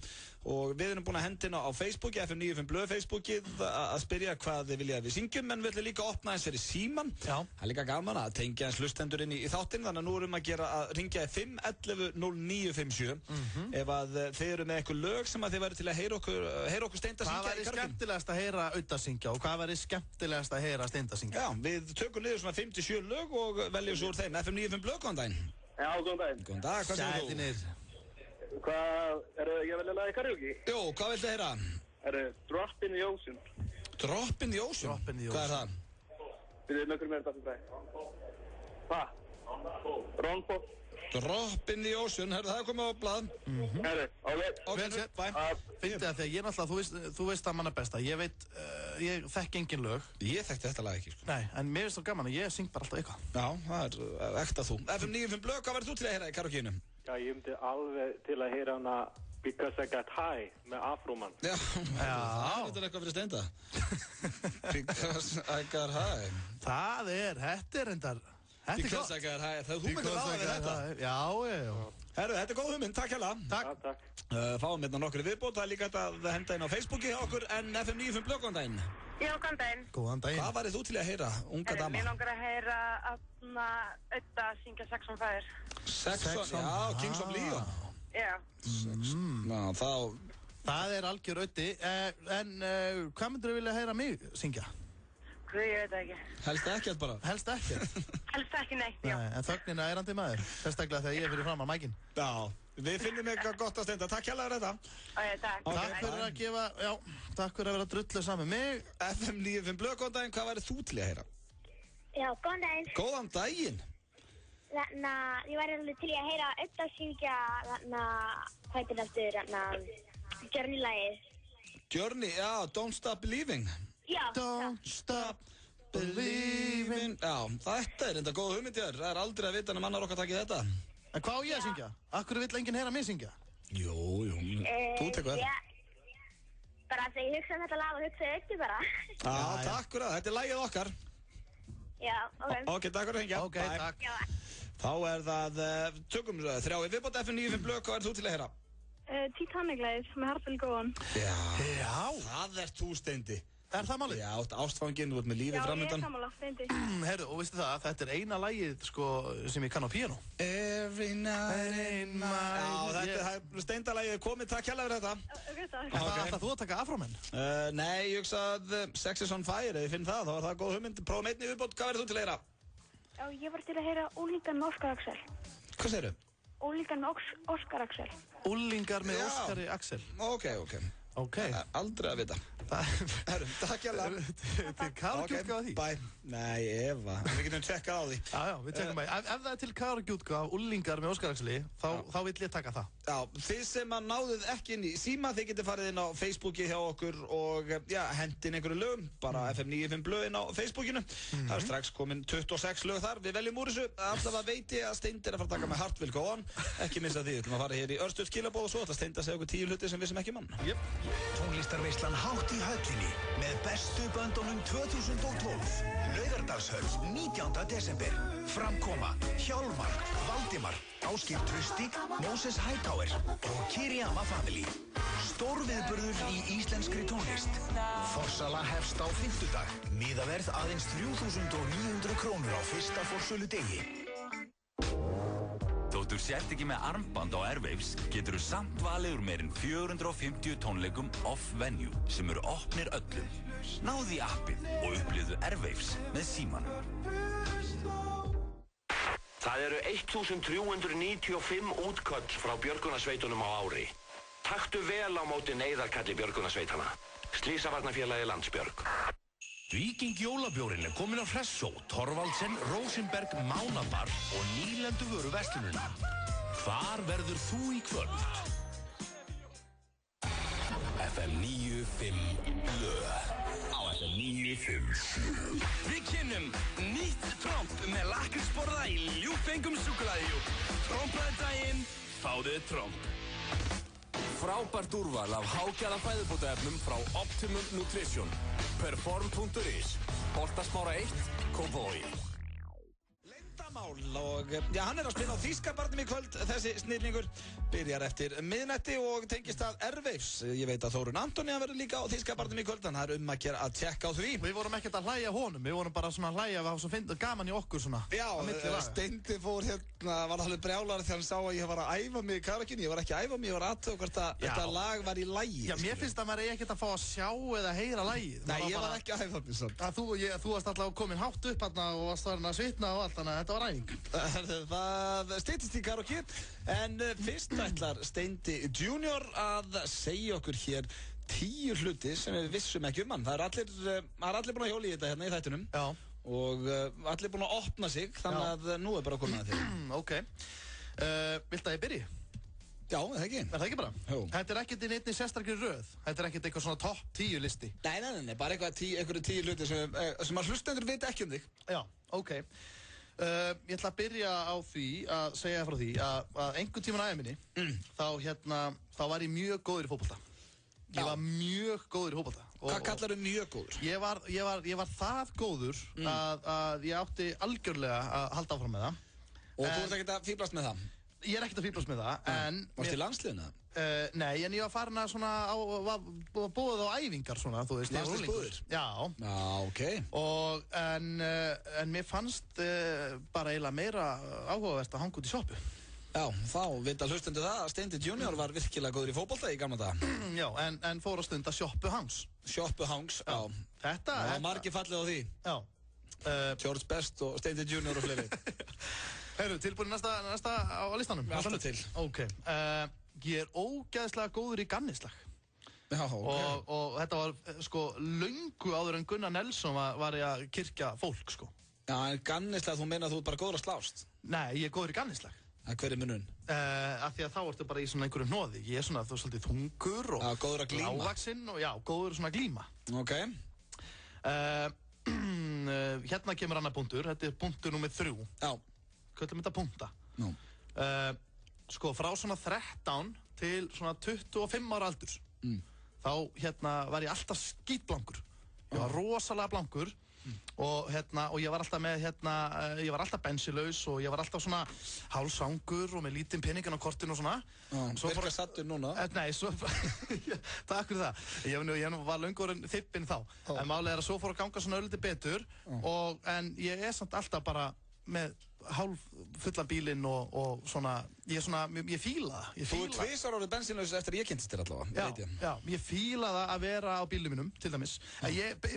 Og við erum búin að henda inn á Facebooki, FM95 Blöð Facebookið, að spyrja hvað þið vilja að við syngjum, en við ætlum líka að opna eins fyrir síman. Það er líka gaman að tengja eins hlustendur inn í þáttinn, þannig að nú erum að gera að ringja 511-0957 ef að þið eru með eitthvað lög sem að þið væri til að heyra okkur Steinda syngja. Hvað væri skemmtilegast að heyra Audda syngja og hvað væri skemmtilegast að heyra Steinda syngja? Já, við tökum niður svona 57 lög og veljum svo úr þeim. FM95 Blöð, góðan daginn. Já, góðan daginn. Góðan dag, hvað segir þú? Hvað, ég að velja lag í karaoke? Jú, hvað viltu heyra? Drop in the Ocean. Drop in the Ocean? Hvað er það? Við erum nokkur með þetta fyrir það. Hvað? Ronbo. Drop in the Ocean, það er komið á blað. Bye. Fyndi það þegar ég náttúrulega, þú veist að manna besta. Ég þekki engin lög. Ég þekkti þetta lag ekki, sko. Nei, en mér finnst það gaman að ég syng bara alltaf eitthvað. Já, það er ekta þú. FM95 Blöð, hvað verður þú til að heyra í karaokeinu? Já, ég myndi alveg til að heyra hana Because I Got High með Afroman. Já, það er eitthvað fyrir Steinda. Because I Got High. Þetta er endar. Because I Got High. Þú myndir ráða við þetta. Já. Herru, þetta er góð hugmynd, takk hérlega. Takk. Fáum hérna nokkru viðbót, það er líka hægt að henda inn á Facebooki okkur, en FM95 Blöð, góðan daginn. Já, góðan daginn. Góðan daginn. Hvað væri þú til að heyra, unga dama? Mér langar að heyra Audda syngja Sex on Fire. Sex on, já, Kings of Leon. Já. Ná, þá... Það er algjör Auddi, en hvað myndir þú vilja heyra mig syngja? Ég veit það ekki. Helst ekkert bara? Helst ekkert? Helst ekki neitt, já. Nei, en þögnin er ærandi maður, sérstaklega þegar ég er fyrir fram á mækinn. Já, við finnum eitthvað gott að Steinda. Takk hérlega fyrir þetta. Takk. Takk fyrir að gefa, takk fyrir að vera drulluð saman með mig. FM95 Blöð, góðan daginn, hvað væri þú til að heyra? Já, góðan daginn. Góðan daginn. ég væri alveg til í að heyra Edda syngja hvað heitir eftir Journey-lagið. Journey, já, Don't Stop Believing. Já. Don't Stop Believing. Já, þetta enda góð hugmynd hér. Það aldrei að vita en mannar okkar takið þetta. En hvað á ég að syngja? Akkur vill enginn heyra mig syngja? Jú, þú tekur þetta. Bara þegar ég hugsa þetta lag og hugsa Eddu bara. Já, takk fyrir það. Þetta lagið okkar. Já, ok. Ok, takk fyrir að hengja. Ok, takk. Þá það, tökum þrjá í viðbót FM 95 Blö, hvað þú til að heyra? Titanic-lagið með Heartful Go On. Já, það þú Steindi. Er það málið? Já, ástfanginn, þú ert með lífið framöndan. Já, ég sammála, Steindi. Herru, og veistu það, þetta eina lagið, sko, sem ég kann á píanó. Every night in my... Já, þetta Steindalagið komið, takk hérlega fyrir þetta. Ok, takk. Ætlar þú að taka afrómenn? Nei, ég hugsa að Sex is on Fire, ef ég finn það, þá var það góð hugmynd. Prófum einni viðbót, hvað verður þú til að heyra? Já, ég var til að heyra Úlingar með Óskar Axel. Hvað segirðu? Úlingar með Óskar Axel. Úlingar með Óskari Axel. Ok. Aldrei að vita. Herru, takk hérlega. Til karaoke-útgáfa því? Bye. Nei, Eva. Við getum tjekkað á því. Já, við tjekkum að ef það til karaoke-útgáfa Úlingar með Óskar Axeli, þá vill ég taka það. Já, þið sem að náðuð ekki inn í síma, þið getur farið inn á Facebooki hjá okkur og hendin einhverju lögum, bara FM 95 Blö inn á Facebookinu. Það strax komin 26 lög þar, við veljum úr þessu. Alltaf að veiti að Steindi að fara að taka með Heartful Go On. Ekki missa því, við ætlum að fara hér í örstuð skilaboð og svo ætla Steindi að segja okkur 10 hluti sem við sem ekki mann. Tónlistarveislan hátt í höllinni með bestu böndunum 2012. Laugardalshöll 19. desember. Framkoma Hjálmar, Valdimar, Ásgeir Trausti, Moses Hightower og Kiriyama Family. Stórviðburður í íslenskri tónlist. Forsala hefst á fimmtudag. Miðaverð aðeins 3.900 krónur á fyrsta forsölu degi. Þóttu sért ekki með armband á Airwaves getur þú samt valið úr meirinn 450 tónleikum off-venue sem eru opnir öllum. Náðu í appið og upplifðu Airwaves með símanum. Það eru 1395 útköll frá björgunarsveitunum á ári. Taktu vel á móti neyðarkalli björgunarsveitana. Slysavarnafélagi Landsbjörg. Víking jólabjórinn komin á Hressó, Thorvaldsen, Rosenberg, Mánabar og nýlendu vöru verslununa. Hvar verður þú í kvöld? FM 95 Blö á FM 95. Við kynnum nýtt tromp með lakrísborða í ljúffengum súkkulaðijúk. Trompaði daginn, fáðu tromp. Frábært úrval af hágæða fæðubótaefnum frá Optimum Nutrition. Perform.is Holtasmára 1, Kópavogi. Leyndamál og hann að spila á Þýskabarnum í kvöld. Þessi snillingur byrjar eftir miðnætti og tengist að Airwaves. Ég veit að Þórunn Antoni verður líka á Þýskabarnum í kvöld, þannig að það að gera að tjekka á því. Við vorum ekkert að hlæja honum, við vorum bara svona að hlæja við að finna gaman í okkur svona. Já, Steindi fór var alveg brjálar þegar hann sá að ég var að æfa mig í karaokeinu. Ég var ekki að æfa mig, ég var að athuga hvort að þetta lag var í lagi. Já, mér finnst að maður ekkert að fá að sjá eða heyra lagið. Nei, ég var ekki að æfa mig svona. Þú varst alltaf komin hátt upp hérna og varst þarna að svitna og allt, þannig að þetta var æfing. Það styttist í karaoke, en fyrst ætlar Steindi Junior að segja okkur hér 10 hluti sem við vissum ekki hann. Það er allir búin að hjóla í þetta hérna í þættunum. Já. Og allir búin að opna sig, þannig að nú er bara komið að þig. Ok. Vilt að ég byrji? Já, það ekki. Er það ekki bara? Jú. Þetta er ekkert í neittni sérstakri röð. Þetta er ekkert eitthvað svona topp 10 listi. Nei, bara einhverju 10 hluti sem að hlustendur veit ekki um þig. Já, ok. Ég ætla að byrja á því að segja frá því að einhvern tímann á ævinni þá var ég mjög góður í fótbolta. Ég var mjög góður í fótbolta. Hvað kallar þú mjög góður? Ég var það góður að ég átti algjörlega að halda áfram með það. Og þú ert ekkert að fíblast með það? Ég er ekkert að fíblast með það, en... Varstu í landsliðinu? Nei, en ég var farin að svona búið á æfingar svona, þú veist. Landsliðsbúðir? Já. Já, ok. En mér fannst bara eiginlega meira áhugavert að hanga út í sjoppu. Já, þá vita hlustendur það að Steindi Junior var virkilega góður í fótbolta í gamla daga. Já, en fór að stunda sjoppuhangs. Sjoppuhangs, já. Þetta... Það var margir fallið á því. Já. George Best og Steindi Junior og fleiri. Heyrðu, tilbúin næsta á listanum? Alltaf til. Ok. Ég er ógeðslega góður í gannislag. Já, ok. Og þetta var, sko, löngu áður en Gunnar Nelson var að kirkja fólk, sko. Já, en gannislega, þú meina að þú ert bara góður að slást? Nei, ég er góður í gannislag. Hver er munurinn? Af því að þá ertu bara í svona einhverju hnoði. Ég er svona, þú svolítið þungur og góður að glíma. Lágvaxinn og já, góður svona að glíma. Ok. Hérna kemur annar punktur. Þetta er punktur númer 3. Já. Köllum þetta punkta. Nú. Sko, frá svona 13 til svona 25 ára aldurs. Þá hérna var ég alltaf skítblankur. Ég var rosalega blankur. Og ég var alltaf með ég var alltaf bensilaus og ég var alltaf svona hálfsvangur og með lítinn peningin á kortinu og svona. Virka sattur núna? Nei, svo takk fyrir það. Ég var löngu orðinn þippinn þá. En málið er að svo fór að ganga svona örlítið betur en ég er samt alltaf bara með hálf fullan bílinn og svona, ég fíla það. Þú er tvisvar orðið bensinlaus eftir að ég kynntist þér allavega. Já, ég fíla það að vera á bílnum mínum, til dæmis.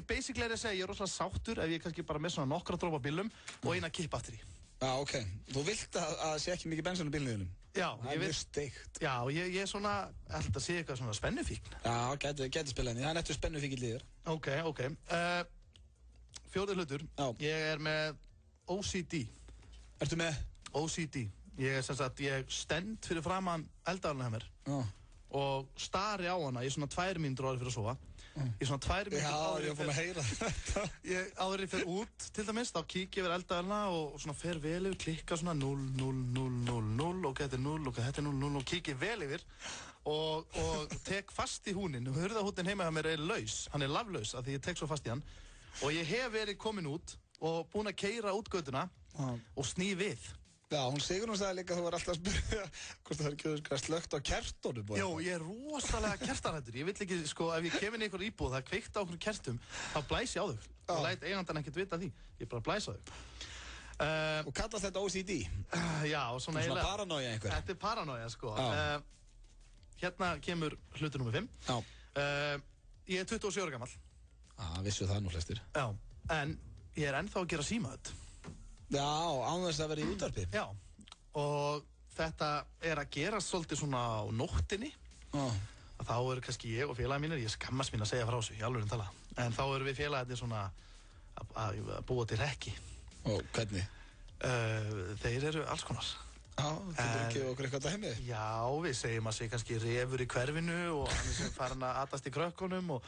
Basically er að segja, ég er rosalega sáttur ef ég kannski bara með svona nokkra drópa bílum og eina kipp aftur í. Já, ok. Þú vilt að sé ekki mikið bensin á bílnum þínum? Já. Það er mjög steikt. Já, ég er svona, ætla að segja eitthvað svona spennufíkn. Já, gæti spilað henni. Það er nettur spennufíkn líður. Ok. Fjórði hlutur. Ég er með OCD. Ertu með? OCD. Ég er sem sagt, ég stend fyrir framan eldavélina hjá mér og stari á hana í svona 2 mínútur áður fyrir að sofa. Í svona 2 mínútur áður ég er búin að heyra þetta. Áður ég fer út, til dæmis, þá kík ég yfir eldavélina og svona fer vel yfir, klikka svona 0, 0, 0, 0, 0, ok, þetta er 0, ok, þetta er 0, 0 og kík ég vel yfir og tek fast í húninn. Hurðarhúnninn heima hjá mér er laus, hann er laflaus af því ég tek svo fast í hann og ég hef verið komin út og búinn að keyra út götuna og sný við. Já, hún Sigrún sagði líka að þú var alltaf að spyrja hvort það er ekki slökkt á kertunum. Jó, ég er rosalega kertanrættur. Ég vill ekki, sko, ef ég kemur inn í einhver íbúð það kveikt á okkur kertum, þá blæs ég á þau. Og læt eigandan ekkert vita því. Ég bara blæs á þau. Og kallast þetta OCD? Já, svona eiginlega. Svona paranoia einhver? Þetta er paranoia, sko. Hérna kemur hlutur nummer 5. Já. Ég er 27 ára gamall. Vissu það nú flestir. Já, en ég er ennþá að gera símaðut. Já, án þess að vera í útvarpi. Já, og þetta er að gera svolítið svona á nóttinni. Þá eru kannski ég og félagi mínir, ég skammast mín að segja frá þessu, í alveg tala. En þá eru við félagarnir svona að búa til rekki. Og hvernig? Þeir eru alls konar. Já, þú ekki okkur eitthvað dæmi? Já, við segjum að sé kannski refur í hverfinu og hann er sem farin að atast í krökkunum og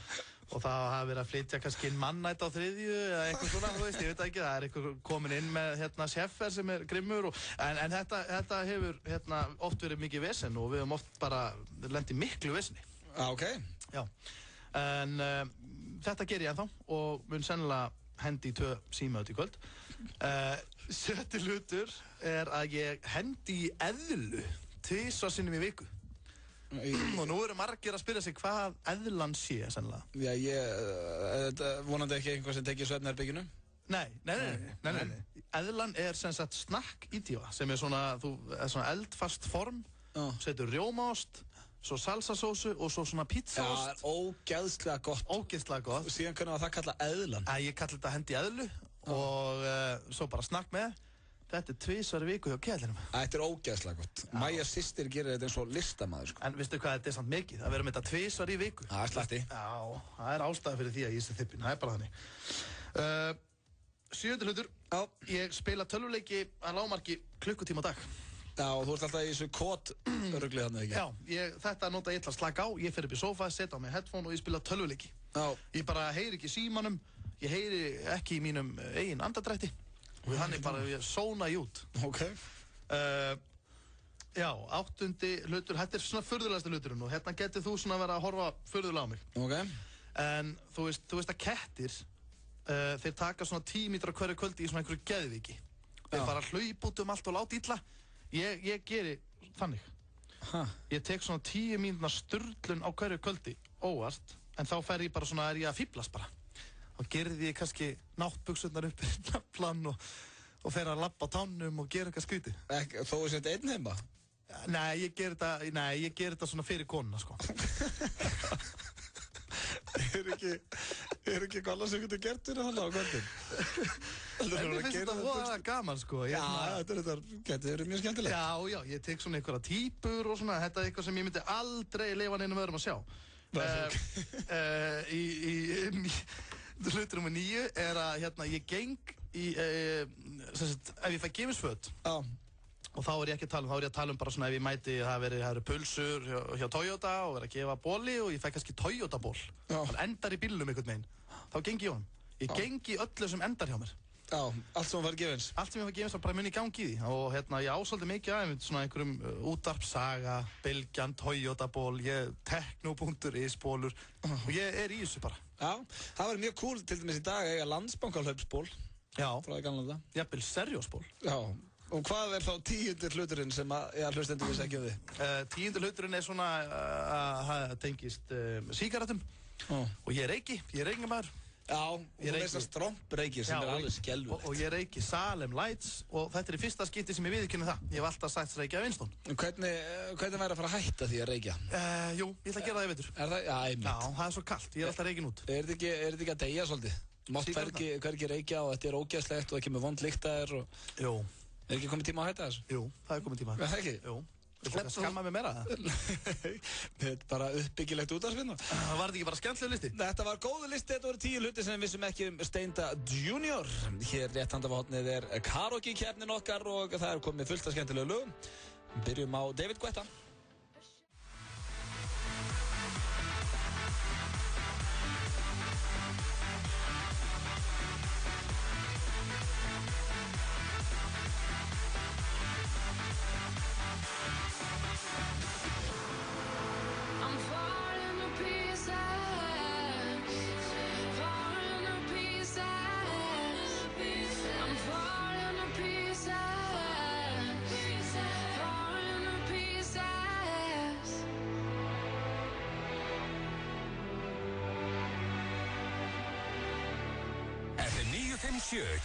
það hafa verið að flytja kannski inn mannætt á 3. eða eitthvað svona, þú veist, ég veit ekki, það er eitthvað komin inn með seffer sem er grimmur en þetta hefur oft verið mikið vesen og við höfum oft bara lent í miklu veseni. Ok. Já, en þetta ger ég ennþá og mun sennilega hendi í 2 símaðut í kvöld. 7. hlutur er að ég hendi í eðlu 2 sinnum í viku. Og nú eru margir að spyrja sig hvað eðlan sé, sennilega. Já, vonandi ekki einhver sem tekið svefnherberginu? Nei. Eðlan er sem sagt snakk-ídífa, sem er svona eldfast form, setur rjómaost, svo salsasósu og svo svona pizzaost. Já, það er ógeðslega gott. Ógeðslega gott. Og síðan hvernig var það kallað eðlan? Ég kalli þetta hendi eðlu og svo bara snakk með. Þetta er 2 í viku hjá keðlinum. Þetta er ógeðslega gott. Mæja systir gerir þetta eins og listamaður, sko. En veistu hvað, þetta er samt mikið. Það verður með þetta 2 í viku. Það er slatti. Já, það er ástæða fyrir því að ég sé þippin. Það er bara þannig. 7. hlutur. Já. Ég spila tölvuleiki að lágmarki klukkutíma á dag. Já, og þú ert alltaf í þessu kót-ruglið þannig, ekki? Já, þetta nota ég til að slaka á. Ég fer upp í sófa, setja á mig headphone og ég spila tölvuleiki. Já. Ég bara heyri ekki í símanum. Ég heyri ekki í mínum eigin andardrætti. Og þannig bara ég sóna í út. Ok. Já, 8. hlutur, þetta er svona furðulegasta hluturinn og hérna getur þú svona verið að horfa furðulega á mig. Ok. En þú veist að kettir, þeir taka svona 10 mítra hverju kvöldi í svona einhverju geðviki. Þeir fara að hlaupa út allt og láta illa. Ég geri þannig. Ég tek svona 10 mínútna sturlun á hverju kvöldi, óvart, en þá fer ég bara svona, er ég að fíblast bara. Og gerði ég kannski náttbuxurnar upp í naflan og fer að labba á tánum og gera eitthvað skrítið. Þó er þetta einn heima? Nei, ég ger þetta svona fyrir konuna, sko. Er ekki galla sem getur gert fyrir hann á kvöldin? Mér finnst þetta voða gaman, sko. Já, þetta getur mjög skemmtilegt. Já, ég tek svona einhverja típur og svona, þetta er eitthvað sem ég myndi aldrei leyfa neinum öðrum að sjá. hlutur nummer 9 að ég geng í, ef ég fæ gefisföt og þá ég ekki að tala þá ég að tala bara svona ef ég mæti það eru pulsur hjá Toyota og að gefa bóli og ég fæ kannski Toyota ból hann endar í bílnum einhvern veginn þá gengi ég honum ég gengi öllu sem endar hjá mér allt sem var gefins allt sem ég var gefins var bara muni í gangi í því og ég ásóldi mikið aðeins svona einhverjum útvarpsaga, Bylgjan, Toyota ból Tekno.is bólur og ég í þessu bara það var mjög cool til dæmis í dag að eiga Landsbankahlaupsból frá því gamla þetta jafnvel Seriósból og hvað þá 10. hluturinn sem hlustendur vissi ekki þið? 10. hluturinn svona það tengist sígarettum og ég reykingamaður og þú veist að strompreykir sem alveg skelfilegt og ég reyki Salem Lights og þetta í fyrsta skipti sem ég viðurkenni það ég hef alltaf sagt reykja Winston Hvernig væri að fara að hætta því að reykja? Jú, ég ætla að gera það í vetur það? Já, það svo kalt, ég alltaf reykin út Er þetta ekki að deyja svolítið? Mátt hvergi reykja og þetta ógeðslegt og ekki með vond lykt að þér Jú ekki komið tíma að hætta þessu? Jú, það komið tíma Það ekki? Jú Þú fólk að skamma mig meira það? Þetta er bara uppbyggilegt útvarpsvinna. Var þetta ekki bara skemmtileg listi? Þetta var góðu listi, þetta voru 10 hluti sem við vissum ekki Steinda Junior. Hér rétt handa við hotnið karaoke-keppnin okkar og það komið fullt af skemmtilegu lögum. Byrjum á David Guetta.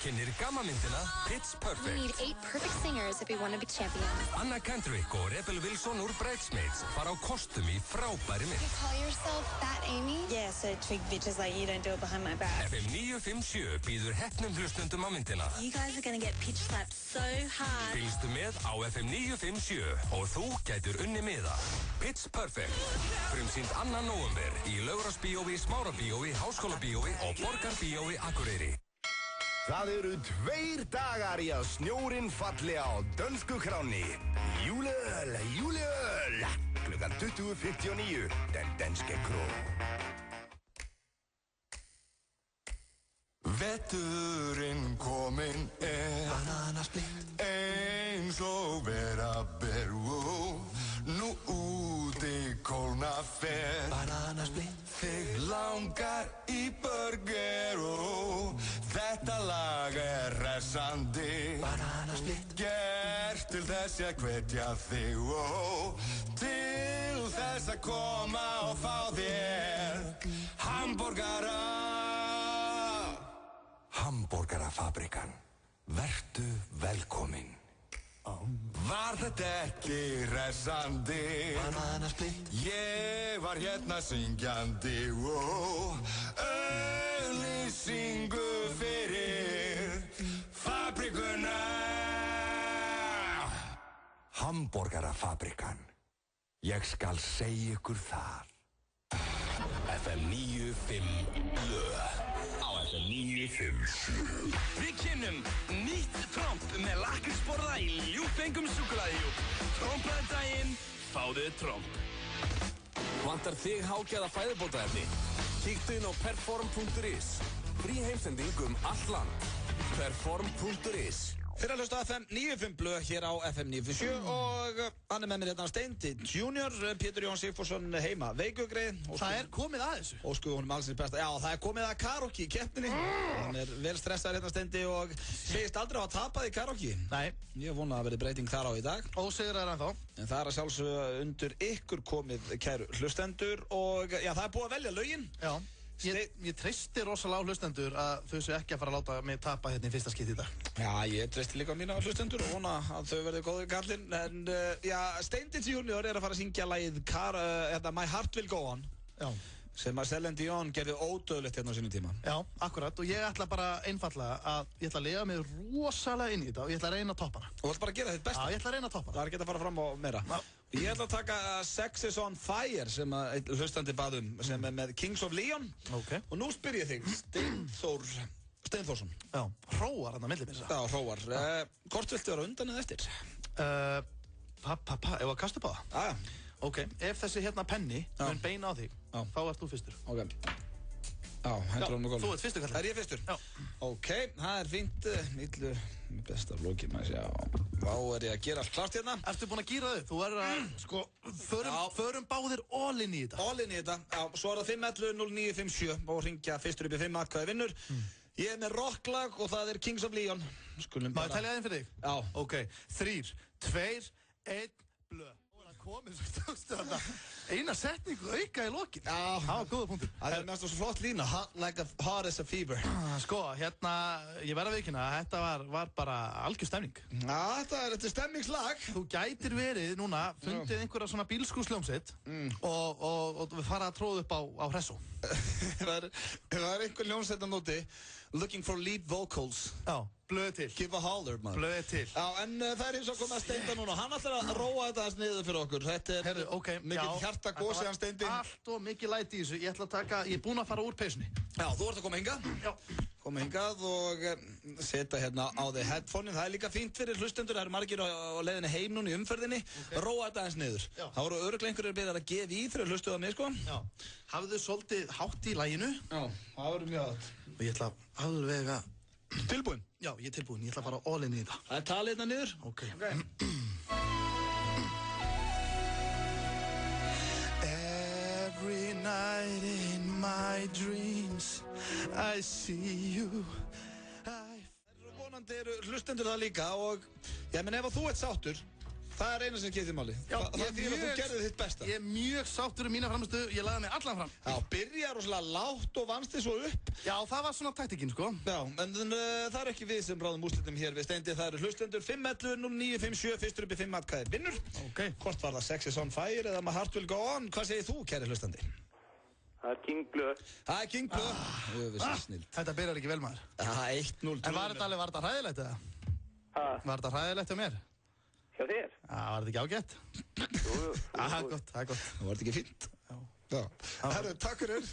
Kynnir gammamyndina Pitch Perfect. We need 8 perfect singers if we want to be champions. Anna Kendrick og Rebel Wilson úr Bridesmaids fara á kostum í frábæri mynd. You call yourself Fat Amy? Yeah, so twig bitches like you don't do it behind my back. FM 957 býður heppnum hlustundum á myndina. You guys are gonna get pitch slapped so hard. Fylgstu með á FM 957 og þú gætur unni miða. Pitch Perfect. Frumsýnd 2. nóvember í Laugarásbíói, Smárabíói, Háskólabíói og Borgarbíói Akureyri. Það eru 2 dagar í að snjórinn falli á dönsku kránni. Júleöl, júleöl. Klukkan 20:59, den danske kró. Veturinn kominn Bananasplitt eins og vera ber nú úti kólna fer Bananasplitt Þig langar í burger þetta lag hressandi Bananasplitt gert til þess að hvetja þig til þess að koma og fá þér hamborgara Hamborgarafabrikan. Vertu velkomin. Var þetta ekki hressandi? Bananasplitt. Ég var hérna syngjandi auglýsingu fyrir fabrikuna. Hamborgarafabrikan. Ég skal segja ykkur það. FM 95 blöð á FM 957. Við kynnum nýtt tromp með lakrísborða í ljúffengum súkkulaðijú. Trompaðu daginn, fáðu tromp. Vantar þig hágæða fæðubótaefni? Kíktu inn á perform.is. Frí heimsending allt land. Perform.is. Fyrir að hlusta FM 95 blöð hér á FM 97 og hann með mér hérna Steindi Junior, Pétur Jón Sigfússon heima veikugreið. Það komið að þessu. Óskuðu honum allsins besta. Já, það komið að karaoke í keppninni. Hann vel stressaður hérna Steindi og segist aldrei að hafa tapað í karaoke. Nei. Ég vona að verði breyting þar á í dag. Ósigraður ennþá. En það að sjálfsögðu undir ykkur komið kæru hlustendur og já, það búið að velja lögin. Já. Ég treysti rosalega á hlustendur að þau séu ekki að fara að láta mig tapa hérna í fyrsta skipti í dag. Já, ég treysti líka á mína hlustendur og vona að þau verði góðið kallinn. En já, Steindi Junior að fara að syngja lagið My Heart Will Go On. Já. Sem að Celine Dion gerði ódöðlegt hérna á sinni tíma. Já, akkurat. Og ég ætla bara einfallega að ég ætla að lega mig rosalega inn í þetta og ég ætla að reyna að toppa hana. Og þú ætla bara að gera þitt besta? Já, ég ætla að reyna að toppa hana. Það er ekki að fara fram á meira. Ég ætla að taka Sex is on Fire sem að hlustandi baðum sem með Kings of Leon. Og nú spyr ég þig, Steinþórsson. Já, hróar hann að milli mér. Já, hróar. Hvort viltu vera undan eða eftir? Ef að kastu upp á það? Já. Ok, ef þessi hérna penni mun beina á þig, þá ert þú fyrstur. Ok. Já, hendur hann og þú ert fyrstur, kallar. Er ég fyrstur? Já. Ok, það fínt. Millu, besta flóki, maður sé, Vá, ég að gera allt klart hérna. Ertu búinn að gera þau? Þú verður að, sko, förum báðir all in í þetta. All in í þetta, já. Svo er það 511-0957 og hringja fyrstur upp í 5 atkvæði vinnur. Ég er með rocklag og það er Kings of Leon. Má ég telja þeim fyrir þig? Já. Ok, 3, 2, 1, blö. Komið svo stókstu þarna eina setningu auka í lokin. Já, það var góða punktur. Það er mest svo flott lína, hot as a fever. Sko, hérna, ég verð að viðkynna að þetta var bara algjör stemning. Já, þetta er stemningslag. Þú gætir verið núna, fundið einhverja svona bílskúrsljómsveit og við fara að tróða upp á Hressó. Það er einhver ljómsveit á nóti, looking for lead vocals. Já. Blöð til. Give a holler, maður. Blöð til. Já, en það er eins og komið að Steinda núna. Hann ætlar að róa þetta aðeins niður fyrir okkur. Þetta er mikið hjartagósi hann Steindi. Allt og mikið læti í þessu. Ég ætla að taka, ég er búinn að fara úr peysunni. Já, þú ert að koma hingað. Já. Koma hingað og setja hérna á þig headphone-in. Það er líka fínt fyrir hlustendur. Það eru margir á leiðinni heim núna í umferðinni. Róa þetta aðeins niður. Það voru örugglega einhverjir byrjar að gefa í þegar hlustuðu á mig, sko. Já. Hafðu svolítið hátt í laginu. Já, það voru mjög hátt. Og ég ætla alveg að Tilbúinn? Já, ég er tilbúinn. Ég ætla að fara all in í þetta. Það er talið hérna niður? Ok. Every night in my dreams I see you Vonandi eru hlustendur það líka og ég menn ef ef þú ert sáttur það er eina sem getur máli. Það er því að þú gerði þitt besta. Ég er mjög sáttur um mína framistu, ég lagði mig allan fram. Já, byrja rosalega lágt og vannst þið svo upp. Já, það var svona taktikinn, sko. Já, en það er ekki við sem bráðum úrslitum hér við Steindi, það eru hlustendur 511-0957, fyrstur upp í 5 atkvæði vinnur. Ok. Hvort var það Sex is on Fire eða My Heart Will Go On? Hvað segir þú, kæri hlustandi? Það er King Blue. Það er King Blue. Þetta byrjar ekki vel, maður. 1-0. En var þetta hræðilegt eða? Var þetta hræðilegt hjá mér? Hjá þér? Já, var þetta ekki ágætt? Jú. Það er gott. Það var þetta ekki fínt? Já. Herru, takk fyrir.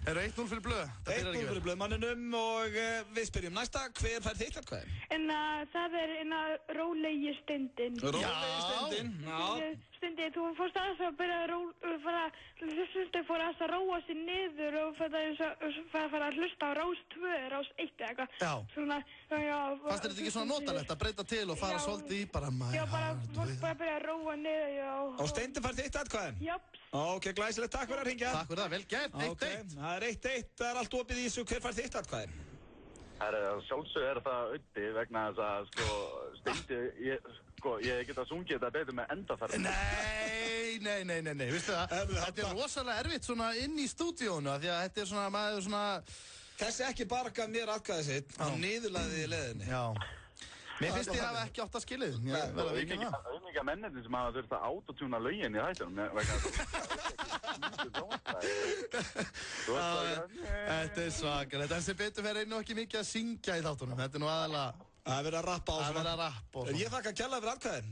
Eru 1-0 fyrir Blöð? 1-0 fyrir Blöð manninum og við spyrjum næsta, hver fær þitt atkvæði? En það er rólegi stundin. Rólegi stundin? Já. Stundi, þú fórst aðeins að byrja að hlusta fór aðeins að róa sér niður og fara að hlusta á Rás 2, Rás 1 eða eitthvað. Já. Svona, já. Fannst þér þetta ekki svona notalegt að breyta til og fara svolítið í bara My Heart Will? Já, bara byrja að róa niður, já. Og Steindi fær þitt atkvæði? Japs. Ok, glæsilegt, takk fyrir að hringja. Takk fyrir það, vel gert, 1-1. Það er 1-1, það er allt opið í þessu, hver fær þitt atkvæði? Sjálfsög er það Auddi vegna þess að, Steindi, ég get að sungið þetta betur með endaferð. Nei, veistu það, þetta er rosalega erfitt svona inn í stúdíónu, því að þetta er svona, maður svona... Þessi ekki bara gaf mér atkvæði sitt, og niðurlaði í leiðinni. Já. Mér finnst ég hafa ekki átt að skilja þið. Það er auðvitað mennirni sem hafa þurft að autotuna lögin í þættunum, Þetta er svakalegt, en sem betur fyrir nú ekki mikið að syngja í þáttunum, þetta er nú aðalega... Það er verið að rappa á svona. Það er verið að rappa á svona. Ég þakka kjalla fyrir atkvæðin.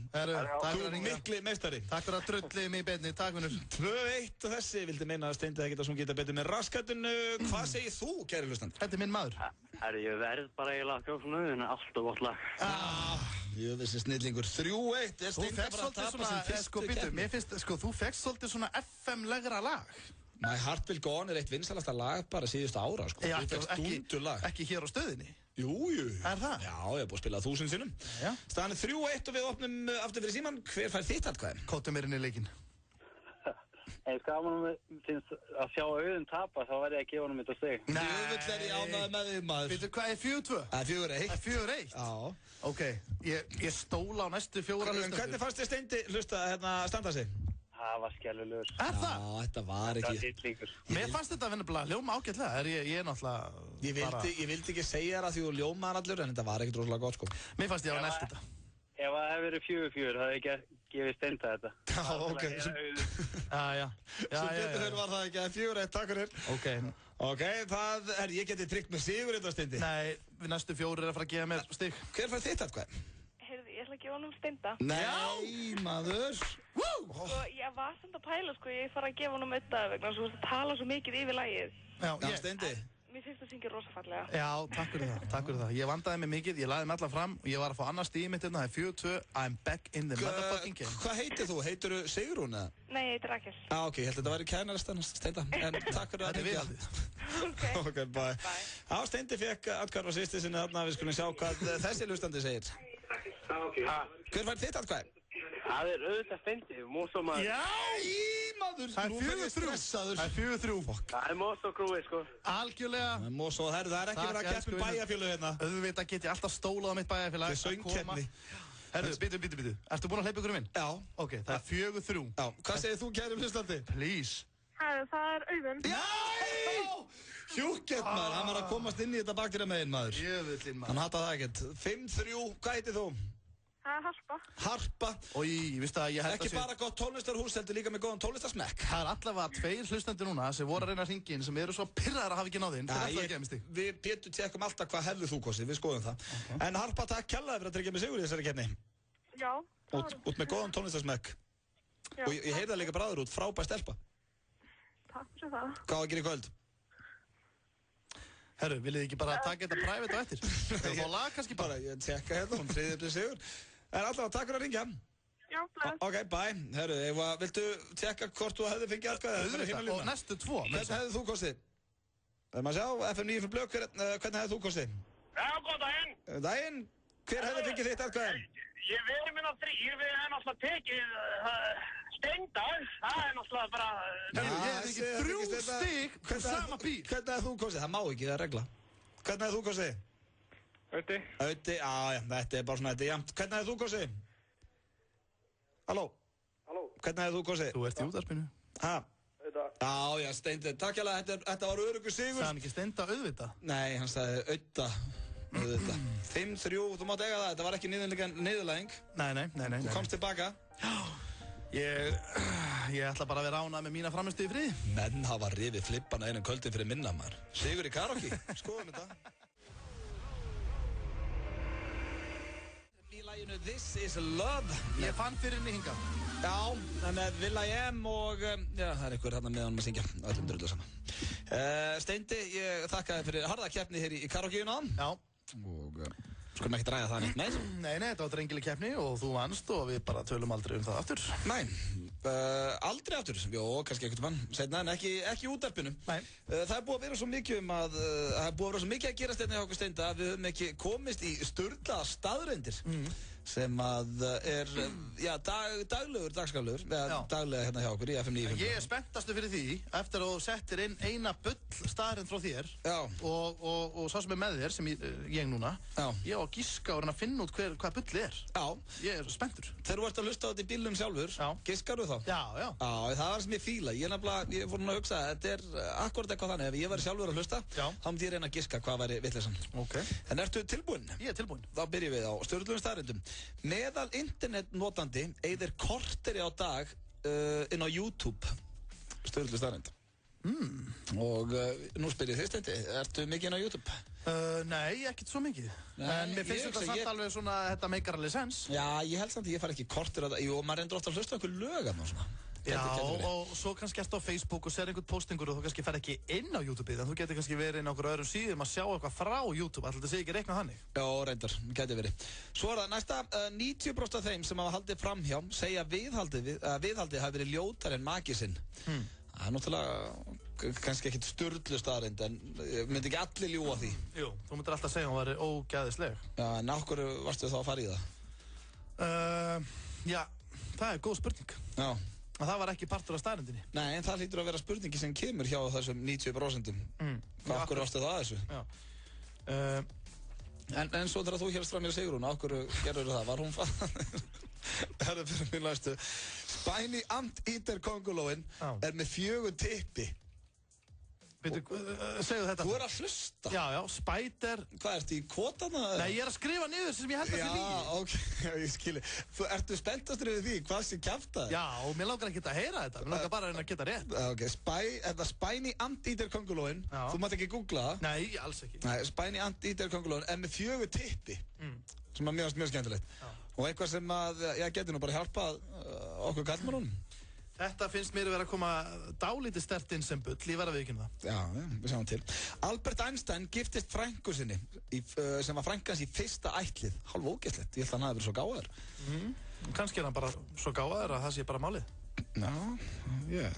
Þú mikli meistari. Takk fyrir að drullið mig í beinni, takk vinnur. 2-1 og þessi vildi meina að Steindi að geta sungið þetta betur með raskatun. Hvað segir þú, kæri hlustandi? Þetta er minn maður. Ég verð bara eiginlega að kjósa nöðun, allt og gott lag. Jú, þessi snillingur. 3-1, er Steindi bara að tapa sem fyrstu keppni. Mér finnst, þú fekkst svolítið svona FM-legra lag. My Heart Will Go On er eitt vinsalasta lag bara síðustu ára, sko. Já, þú fekkst dúndulag. Ekki hér á stöðinni. Jú. Er það? Já, ég hef búið að spila 1000 sinnum. Já. Staðan er 3-1 og við opnum aftur fyrir síman. Hver fær þitt atkvæði? Kóttum mér inn í leikinn. Ef gaman finnst að sjá Auðun tapa, þá verð ég að gefa honum þetta stig. Jöfull er ég ánægður með þig, maður. Veitu hvað er 4-2? Það er 4-1. 4-1? Já. Ok, ég stóla á næstu 4 hlustendur. Hvernig fannst þér Steindi standa sig? Það var skellulegur. Er það? Já, þetta var ekki... Það var hitlingur. Mér fannst þetta að vinna hljóma ágætlega. Ég er náttúrulega... Ég vildi ekki segja það því þú ljómaðan allur, en þetta var ekkert rosalega gott, sko. Mér fannst ég að næst þetta. Ef það hefði verið 4-4, það hefði ekki gefið Steinda þetta. Já, ok. Já. Sem betur fyrir var það ekki að 4-1, takk fyrir. Ok, ég geti tryggt með sigur þetta Steindi. Nei, við næstu 4 er að fara að gefa mér stig. Hver fær þitt atkvæði? Heyrðu, ég ætla að gefa honum Steinda. Nei, maður. Sko, ég var samt að pæla, sko, ég fara að gefa honum þetta vegna svo að tala svo mikið yfir lagið. Já, Steindi. Mér finnst það syngja rosa fallega. Já, takk fyrir það. Ég vandaði mig mikið, ég lagði mig allan fram og ég var að fá annars stíð mitt hérna, það er 4-2, I'm back in the motherfucking game. Hvað heitir þú? Heitirðu Sigrún eða? Nei, ég heitir Rakel. Ok, ég held að þetta væri kennarastan Steinda, en takk fyrir að hengja. Ok, bye. Já, Steindi fekk atkvæði á sýsti sinni þarna, við skulum sjá hvað þessi hlustandi segir. Hver fær þitt atkvæði? Það er auðvitað Steindi, Mosómaður. Já, maður! Það er 4-3. Það er 4-3. Það er Mosó-grúi, sko. Algjörlega. Mosó, það er ekki verið að keppa bæjarfélög hérna. Auðvitað get ég alltaf stólað á mitt bæjarfélag. Þetta er söngkeppni. Herru, bítu. Ertu búinn að hleypa ykkur inn? Já. Ok, það er 4-3. Já, hvað segir þú, kæri hlustandi? Please. Það er Auðun. Já! Hjúkett, maður. Hann var að komast inn í þetta bakdýra megin, maður. Jöfullinn, maður. Hann hataði það ekkert. 5-3, hvað heitir þú? Það er Harpa. Harpa. Og vistu að ég held að ekki bara gott tónlistarhús, heldur líka með góðan tónlistarsmekk. Það er allavega 2 hlustandi núna sem voru að reyna að hringja inn sem eru svo pirraðar að hafa ekki náð inn. Við Pétur tekum alltaf hvað hefðu þú kosið, við skoðum það. En Harpa, takk kærlega fyrir að tryggja mig sigur í þessari keppni. Já. Út með góðan tónlistarsmekk. Og ég heyrði það líka bráður út, frábær stelpa. Takk fyrir það. Hvað á að gera í kvöld? Herru, viljið þið ekki bara taka þetta private á eftir? Það fá lag kannski bara. Ég tekka hérna, hún tryggði upp til sigur. En alltaf, takk fyrir að ringja. Já, bless. Ok, bye. Herru, viltu tekka hvort þú hefði fengið atkvæðið? Og næstu 2. Hvernig hefði þú kostið? Það er maður að sjá, FM 9 fyrir blökk, hvernig hefði þú kostið? Já, góð daginn. Daginn, hver hefði fengið þitt atkvæðið? Ég verið minna 3, við hefum náttúrulega tekið Steinda, það er náttúrulega bara... Herru, ég hef ekki 3 stig på sama bíl. Hvernig hefði þú kostið? Það má ekki, það er regla. Hvernig hefði þú kostið? Auði. Já, þetta er bara svona, þetta er jæmt. Hvernig hefði þú kostið? Halló? Hvernig hefði þú kostið? Þú ert í útvarpinu. Hæ? Já, Steindi, takk hérlega, þetta var öruggur sigur. Sagði hann ekki Steinda auðvita? Nei, hann sagði auðvita. 5-3, þú mátt eiga það, þetta var ekki niðurlæging. Nei. Þú komst tilbaka. Ég ætla bara að vera ánað með mína framistu í frið. Menn hafa rifið flippana einum kvöldin fyrir minna, maður. Sigur í karaoke, skoðum þetta. Í laginu This is Love. Ég fann fyrir henni hinga. Já, með will.i.am og já, það er ykkur hérna með honum að syngja, öllum drullu saman. Steindi, ég þakka þér fyrir harða keppni hér í karaokeuna. Já. Og skulum ekki ræða það neitt með. Nei, þetta var drengileg keppni og þú vannst og við bara tölum aldrei það aftur. Nei, aldrei aftur. Jó, kannski ekkert mann, setna en ekki í útvarpinu. Nei. Það er búið að vera svo mikið það er búið að vera svo mikið að gerast hérna hjá okkur Steinda að við höfum ekki komist í sturlaða staðreyndir. Sem að er, dagskrárlegur, daglega hérna hjá okkur í FM 9. Ég er spenntastu fyrir því, eftir að þú settir inn eina bull staðreind frá þér og sá sem er með þér, sem ég núna, ég á að giska og reyna að finna út hvað bull er. Já. Ég er spenntur. Þegar þú ert að hlusta á þetta í bílnum sjálfur, giskar þú þá? Já. Já, það var sem ég fíla. Ég fór núna að hugsa, þetta er akkurat eitthvað þannig, ef ég væri sjálfur að hlusta, þá myndi ég reyna að giska hvað væri vitleysan. Ok. En ertu tilbúinn? Ég er tilbúinn. Þá byrjum við á sturluðum staðreyndum. Meðal internetnotandi eyðir korteri á dag inn á YouTube. Sturluð staðreynd. Og nú spyr ég þig, Steindi, ertu mikið inn á YouTube? Nei, ekkert svo mikið. En mér finnst þetta samt alveg svona, þetta meikar alveg sens. Já, ég held samt að ég fari ekki korteri á dag. Jú, maður reyndur ofta að hlusta okkur lög og svona. Já, og svo kannski ertu á Facebook og ser einhvern postingur og þú kannski fer ekki inn á YouTube-ið, en þú getur kannski verið inn á okkur öðrum síðum að sjá eitthvað frá YouTube, alltaf þetta sé ekki reiknað þannig. Já, reyndar, getur verið. Svo er það næsta, 90% af þeim sem hafa haldið framhjá segja viðhaldið hafi verið ljótar en maki sinn. Það er náttúrulega kannski ekkert sturlu staðreind, en myndi ekki allir ljúga því. Jú, þú myndir alltaf segja að hún væri ógæðisleg. Já, en af hverju varstu þá að fara í það? Já, það er góð spurning. Já. Það var ekki partur af staðrindinni. Nei, en það hlýtur að vera spurningi sem kemur hjá þessum 90%. Hvað okkur varstu það að þessu? Já. En svo þegar þú hérst fram í Sigrún, okkur gerður það? Var hún það er fyrir minn næstu. Spiny Anteater kongulóin er með 4 tippi. Segðu þetta. Þú að hlusta? Já, Spider. Hvað, ertu í kvotana? Nei, ég að skrifa niður sem ég held að sé lígi. Já, ok, ég skilji. Ertu spenntastur yfir því? Hvað sé kjafta? Já, og mér langar ekki að heyra þetta. Mér langar bara að reyna að geta rétt. Ok, Spiny Anteater köngulóin. Þú mátt ekki googla það. Nei, alls ekki. Nei, Spiny Anteater köngulóin er með 4 tippi. Sem að mjög skemmtilegt. Og eitthvað sem að, getur nú bara hjálpað okkur kallmennunum. Þetta finnst mér að vera að koma dálítið sterkt inn sem bull, ég verð að viðkynna það. Já, við sjáum til. Albert Einstein giftist frænku sinni, sem var frænkans í fyrsta ættlið. Hálf ógeðslegt, ég held að hann hafi verið svo gáðar. Kannski er hann bara svo gáðar að það sé bara málið. Já,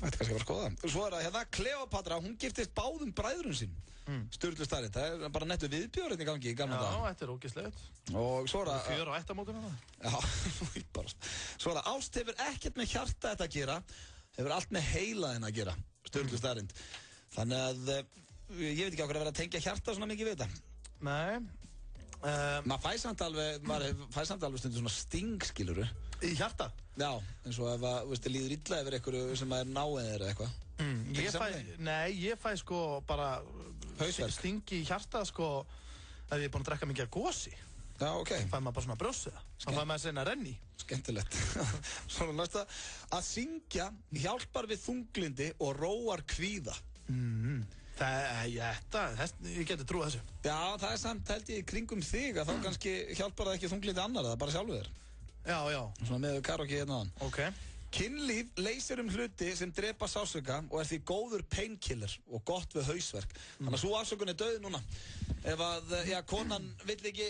þetta kannski var að skoða. Svo er það hérna, Kleopatra, hún giftist báðum bræðrum sín. Sturlu starrið, það er bara nettu viðbjörn í gangi í gamla dag. Já, þetta er ógeðslegt. Og svo er það... Fjör á ættamótuna það. Já, bara. Svo er það, ást hefur ekkert með hjarta þetta að gera, hefur allt með heilaðinn að gera. Sturlu starrið. Þannig að, ég veit ekki okkur að vera að tengja hjarta svona mikið við þetta. Nei. Maður fæ samt alveg stundu svona sting, skiluru. Í hjarta? Já, eins og ef að, líður illa yfir einhverju sem er náið eða eitthvað. Ég fæ sko bara stingi í hjarta sko ef ég er búinn að drekka mikið af gosi. Já, ok. Fæ maður bara svona brjósið. Þá fæ maður að renni. Skemmtilegt. Svona næsta, að syngja hjálpar við þunglindi og róar kvíða. Ég geti trúið þessu. Já, það er samt held ég í kringum þig að þá kannski hjálpar það ekki þunglindi annar, það er bara sjálfur þér. Já. Svona með karaoke hérna áðan. Ok. Kynlíf leysir hluti sem drepa sársauka og er því góður painkiller og gott við hausverk. Þannig að svo afsökun er döð núna. Ef að, konan vill ekki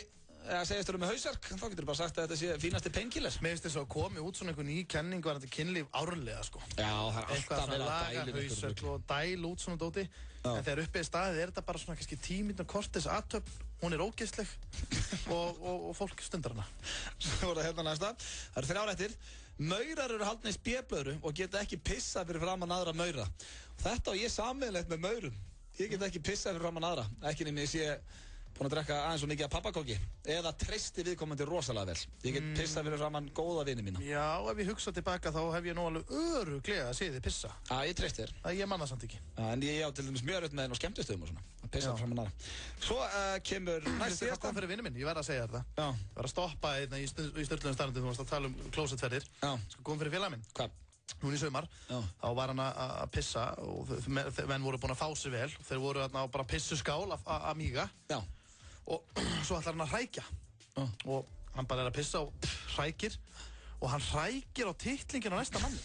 segist með hausverk, þá getur þú bara sagt að þetta sé fínasti painkiller. Mér finnst þess að komi út svona einhver ný kenning var þetta kynlíf árlega, sko. Já, það er alltaf verið að dæla hausverk og dæla út svona dóti. En þegar uppið í staðið er þetta bara svona kannski 10 mínútna kortis aðtöfn. Hún er ógeðsleg og fólk stundar hana. Svo er það hérna næsta. Það eru 3 réttir. Maurar eru haldnir í spéblöðru og geta ekki pissa fyrir framan aðra maura. Þetta og ég sameiginlegt með maurum. Ég get ekki pissa fyrir framan aðra. Ekki nema ég sé búin að drekka aðeins og mikið af pappakóki. Eða treysti viðkomandi rosalega vel. Ég get pissa fyrir framan góða vini mína. Já, ef ég hugsa tilbaka þá hef ég nú alveg örugglega að sé þið pissa. Já, ég treysti þér. Ég manna samt ekki. En ég á til dæmis mjög raut með henn á skemmtistöðum og svona. Að pissa fyrir framan aðra. Svo kemur næst síðasta. Það kom fyrir vinnu minn, ég verð að segja þetta. Já. Ég var að stoppa einna í Sturluðum starfandi, þú varst að tala klósettferðir. Já. Sko kom fyrir félag minn. Hvað? Núna í sumar. Já. Þá var hann að pissa og menn voru búin að fá sig vel. Þeir voru þarna á bara pissuskál að míga. Já. Og svo ætlar hann að hrækja. Og hann bara er að pissa og hrækir. Og hann hrækir á titlingin á næsta manni.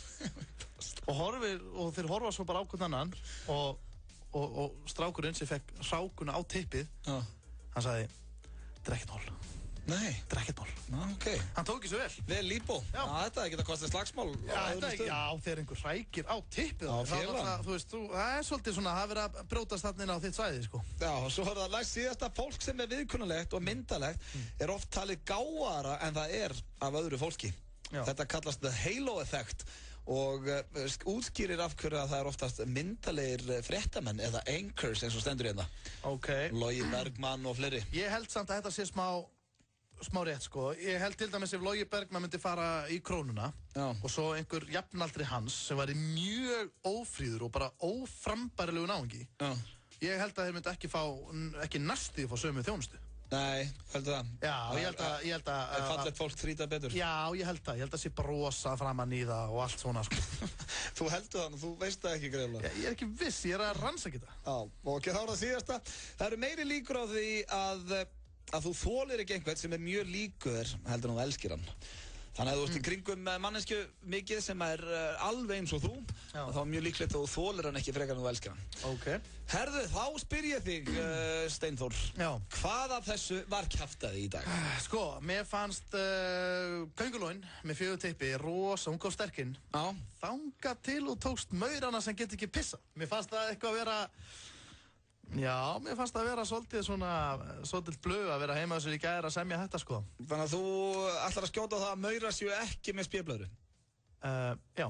Og þeir horfa svo bara á hvern annan. Og strákurinn sem fekk hrákuna á tippið, hann sagði, þetta er ekkert mál. Nei. Þetta er ekkert mál. Ok. Hann tók í svo vel. Vel líbó. Já, þetta er ekki að kosta slagsmál. Já, þegar einhver hrækir á tippið. Á félag. Þú veist, það er svolítið svona, það er verið að brjótast þarna inn á þitt svæði, sko. Já, og svo er það læst síðasta, fólk sem er viðkunnulegt og myndalegt er oft talið gáara en það er af öðru fólki. Já. Þetta kallast the halo effect og útskýrir af hverju að það er oftast myndalegir fréttamenn eða anchors eins og stendur hérna. Ok. Logi Bergmann og fleiri. Ég held samt að þetta sé smá rétt, sko. Ég held til dæmis ef Logi Bergmann myndi fara í Krónuna og svo einhver jafnaldri hans sem var í mjög ófríður og bara óframbærilegu náungi. Ég held að þeir myndi ekki næstu að fá sömu þjónustu. Nei, heldur það? Já, ég held að... Er fallegt fólk trýtað betur? Já, ég held að sé brosa framan í það og allt svona, sko. Þú heldur það, þú veist það ekki greiðlega. Ég er ekki viss, ég er að rannsaka þetta. Já, og þá er það síðasta. Það eru meiri líkur á því að þú þolir ekki einhvern sem er mjög líkur heldur en þú elskir hann. Þannig að þú ert í kringum manneskju mikið sem er alveg eins og þú og þá er mjög líklegt að þú þolir hann ekki frekar en þú elskir hann. Ok. Herðu, þá spyr ég þig, Steinþór. Já. Hvað af þessu var kjaftaði í dag? Sko, mér fannst köngulóin með 4 tippi rosa, hún kom sterkinn. Já. Þangað til og tókst maurana sem get ekki pissa. Mér fannst það eitthvað að vera... Já, mér fannst það að vera svolítið blöð að vera heima þessir í gær að semja þetta, sko. Þannig að þú ætlar að skjóta á það að maurar séu ekki með spéblöðru? Já.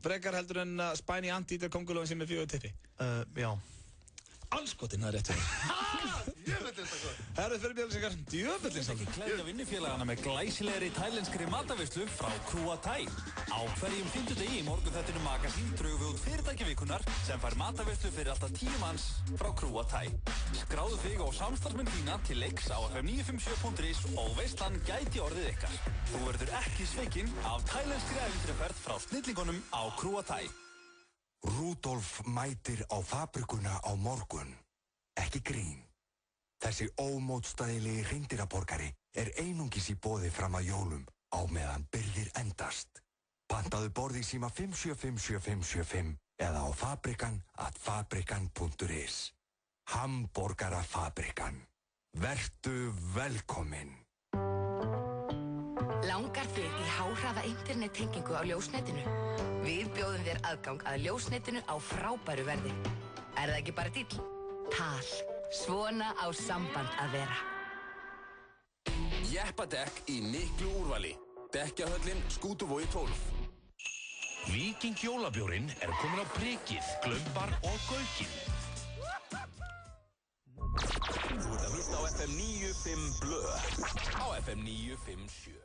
Frekar heldur en Spiny Anteater köngulóin sem er 4 tippi? Já. Anskotin, það rétt Herðu fyrir björnsingar, djöfullins Ekki klæðja vinnufélagana með glæsilegri tælenskri mataveislu frá Krúa Thai. Á hverjum 50 degi í morgunþættinu Magasín drögum við út fyrirtækjavíkunnar sem fær mataveislu fyrir alltaf 10 manns frá Krúa Thai. Skráðu þig og samstarfsmenn þína til leiks á fm957.is og veislan gæti orðið ykkar. Þú verður ekki sveikinn af tælenskri ævintýraferð frá snillingunum á Krúa Thai. Rúdolf mætir á fabrikuna á morgun. Ekki grín. Þessi ómótstæðilegi hreindýraborgari einungis í boði fram að jólum á meðan birgðir endast. Pantaðu borð í síma 5757575 eða á fabrikan@fabrikan.is. Hamborgarafabrikan. Vertu velkominn. Langar þig í háhraða internettengingu á ljósnetinu? Við bjóðum þér aðgang að ljósnetinu á frábæru verði. Er það ekki bara dýll? Tal. Svona á samband að vera. Jeppadekk í miklu úrvali. Dekkjahöllin Skútuvogi 12. Víking jólabjórinn komin á prikið, glömbar og gaukinn. Þú ert að hlusta á FM 95 Blö. Á FM 957.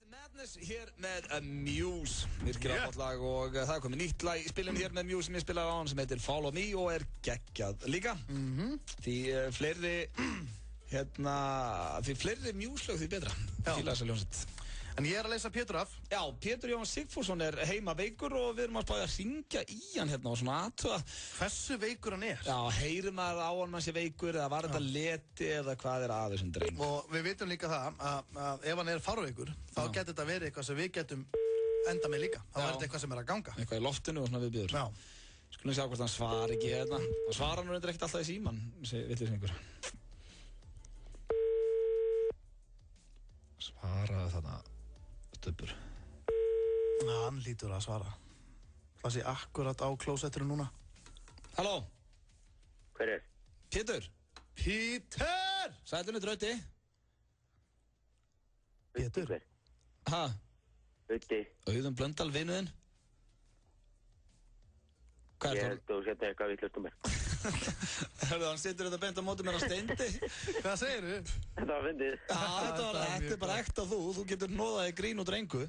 Madness hér með Muse, virkilega gott lag og það komið nýtt lag í spilinu hér með Muse sem ég spilaði á hann sem heitir Follow Me og geggjað líka. Því fleiri Muse-lög því betra. Fíla þessa hljómsveit. En ég að leysa Pétur af. Já, Pétur Jóhann Sigfússon heima veikur og við erum að spája að hringja í hann hérna og svona aðtöða. Hversu veikur hann Já, heyrir maður á hann sé veikur eða var þetta leti eða hvað að þessum dreng. Og við vitum líka það að ef hann fárveikur, þá getur þetta verið eitthvað sem við getum enda með líka. Þá þetta eitthvað sem að ganga. Eitthvað í loftinu og svona viðbjóður. Já. Skulum sjá hvort hann svar ekki hérna. Hann svarar nú ekkert alltaf í síman, vitleysningur. Svaraðu þarna. Stöpur. Hann lítur að svara. Það sé akkurat á klósettinu núna. Halló? Hver Pétur. Pétur! Sælunni drauti. Pétur. Ha? Uti. Auðun Blöndal, vinuðinn. Hvað Ég held að þú setja eitthvað vitlaust mér. Hörðu, hann situr þetta beint á móti mér á steindi. Hvað segirðu? Þetta var fyndið. Þetta er bara ekta þú. Þú getur hnoðað í grín og drengu.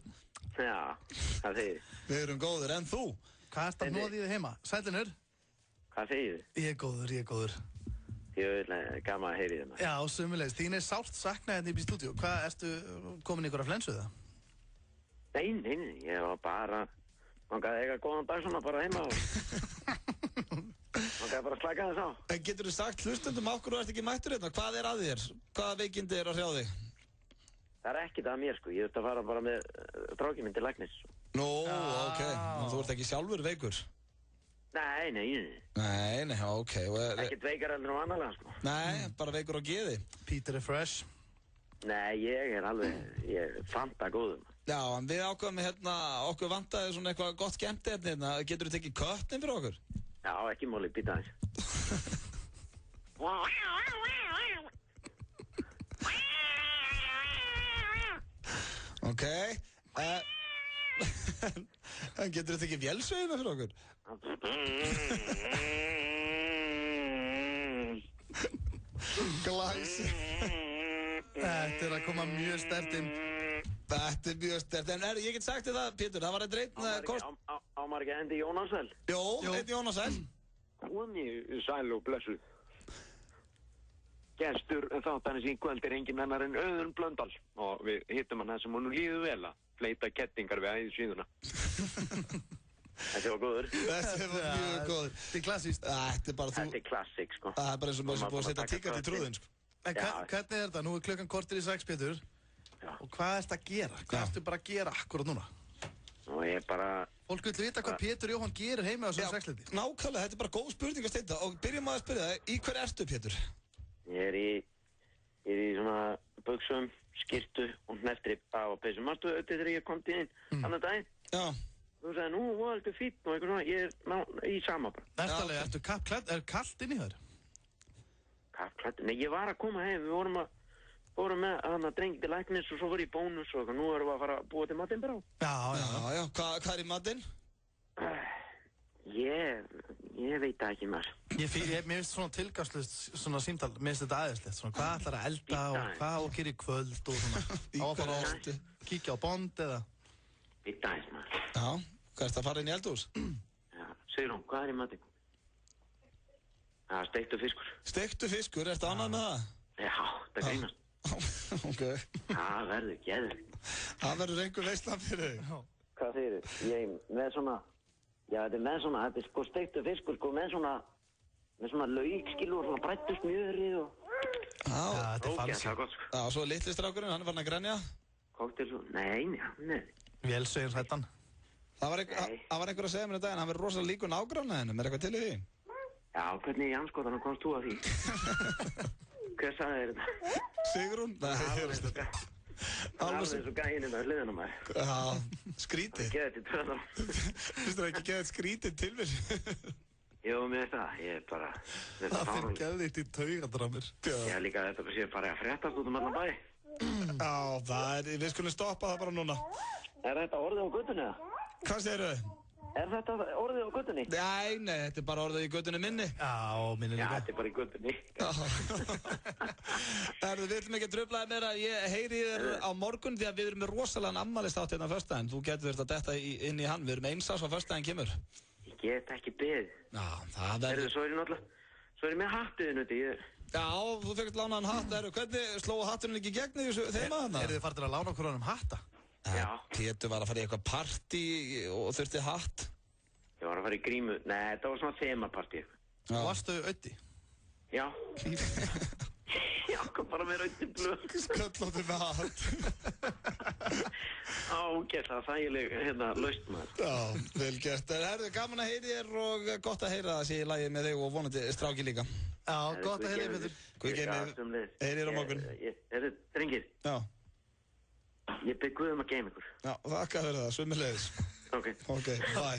Já, það segir. Við erum góðir, en þú? Hvað ert að hnoða í þig heima? Sælinur? Hvað segir þið? Ég er góður. Ég vil gaman að heyri þérna. Já, sömulegis. Þín sárt saknað hérna upp í stúdíu. Hvað, ertu komin ykkur að flensu það? Nei, ég var bara... Mangaði eiga góðan dag svona bara heima og... Mangaði bara að slæka þess á. En getur þú sagt hlustundum af hverju þú ert ekki mættur hérna? Hvað er að þér? Hvaða veikindi að hrjá þig? Það ekkert að mér sko, ég þurfti að fara bara með strákinn minn til læknis. Nú, ok. Þú ert ekki sjálfur veikur? Nei. Nei, ok. Ekkert veikar heldur en vanalega sko. Nei, bara veikur á geði. Peter fresh. Nei, ég fann það góðum. Já, en við ákveðum okkur vantaði svona eitthvað gott skemmti hérna. Getur þú tekið köttin fyrir okkur? Já, ekki móli, býta aðeins. Ok. En getur þú tekið vélsveginna fyrir okkur? Glæsi. Þetta að koma mjög sterkt inn. Þetta mjög sterkt, en ég get sagt þér það, Pétur, það var einn kost... Ámar ekki hendi Jónasæl? Jó, einn Jónasæl. Góðni, sæl og blessu. Gestur þáttanins í kvöld engin annar en Auðun Blöndal og við hittum hann sem hún líður vel að fleita kettingar við æðisvíðuna. Þetta var góður. Þetta var mjög góður. Þetta er klassíst. Þetta er klassík, sko. Það er bara eins og maður sem búið að setja tikkart í trúðin, sko. En hvernig þetta? Nú klukkan kortir í 6, Pétur. Og hvað ertu að gera? Hvað ertu bara að gera akkurat núna? Nú ég bara... Fólk vil vita hvað Pétur Jóhann gerir heima á svona 6-leiti. Nákvæmlega, þetta er bara góð spurning að steita og byrjum að spyrja það, í hver ertu, Pétur? Ég er í svona buxum, skyrtu og hneftri á peysum. Mástu auðvitað þegar ég kom til þín annan daginn? Já. Þú sagði, nú, þetta fínt og eitthvað svona, ég í sama bara. Næstalega, ertu kappklædd, er kallt inn í þér? Kappklædd? Nei, ég var að koma heim, við vorum með hann að drengi til læknis og svo var ég í bónus og nú erum við að fara að búa til matinn bara. Já. Hvað er í matinn? Ég veit það ekki mér. Mér finnst svona tilgangslust, svona símtal, mér finnst þetta aðeinslegt, svona hvað ætlar að elda og hvað á að gera í kvöld og svona. Á að fara að kíkja á Bond eða? Eitt aðeins maður. Já, hvað ertu að fara inn í eldhús? Já, Sigrún, hvað er í matinn? Já, steiktur fiskur. Steiktur fiskur, ertu ánægð með það? Já, það grínast. Ok. Það verður geðvikt. Það verður einhver veislan fyrir þig. Hvað segir þið? Ég með svona, já þetta er með svona, þetta er sko steiktur fiskur sko með svona lauk skilu og svona brættu smjöri og... Já, þetta er falskt. Já, og svo litli strákurinn, hann er farin að grenja. Koktel svo, nei. Vélsvegir hrættan. Það var einhver að segja mér í daginn, hann verður rosalega líkur nágrannaðinum, er eitthvað til í því? Já, hvernig í anskotanum komst þú að því? Hver sagði þér þetta? Sigrún? Það er svo gæinn inn á hliðina maður. Já, skrítið. Geðið til töðan. Finnst það ekki geðið skrítið til mér? Jú, mér veist það, ég er bara... Það fyrir geðið til taugadramir. Já, líka þetta sé bara að fréttast út allan bæ. Já, við skulum stoppa það bara núna. Er þetta orðið á göttunni eða? Hvað segirðu? Er þetta orðið á göttunni? Nei, þetta er bara orðið í göttunni minni. Já, minni líka. Já, þetta er bara í göttunni. Við viljum ekki truflaði meira. Ég heyri þér á morgun því að við erum með rosalega afmælistátt hérna á föstudaginn. Þú getur verið að detta inn í hann. Við erum eins ás á föstudaginn kemur. Ég get ekki beðið. Já, það verður... Svo er ég með hattuðin úti. Já, þú fekkt lánaðan hatt. Hvernig slóðu hattunum ekki gegn því þeim að hana? Eru þið farið til að lána okkur honum hatta? Já. Pétur var að fara í eitthvað partí og þurfti hatt. Ég var að fara í grímu. Nei, þetta var svona themapartí. Varstu Öddi? Já. Já, kom bara með Öddi blöð. Sköllóttu með hatt. Ágætlega þægileg lausn maður. Já, vel gert. Herðu, gaman að heyri þér og gott að heyra það sé í lagi með þig og vonandi stráki líka. Já, gott að heyri þér, Pétur. Hvað geymið heyri þér á morgun? Drengir. Já. Ég bygg Guð að geyma ykkur. Já, þakka fyrir það, sömuleiðis. Ok, bye.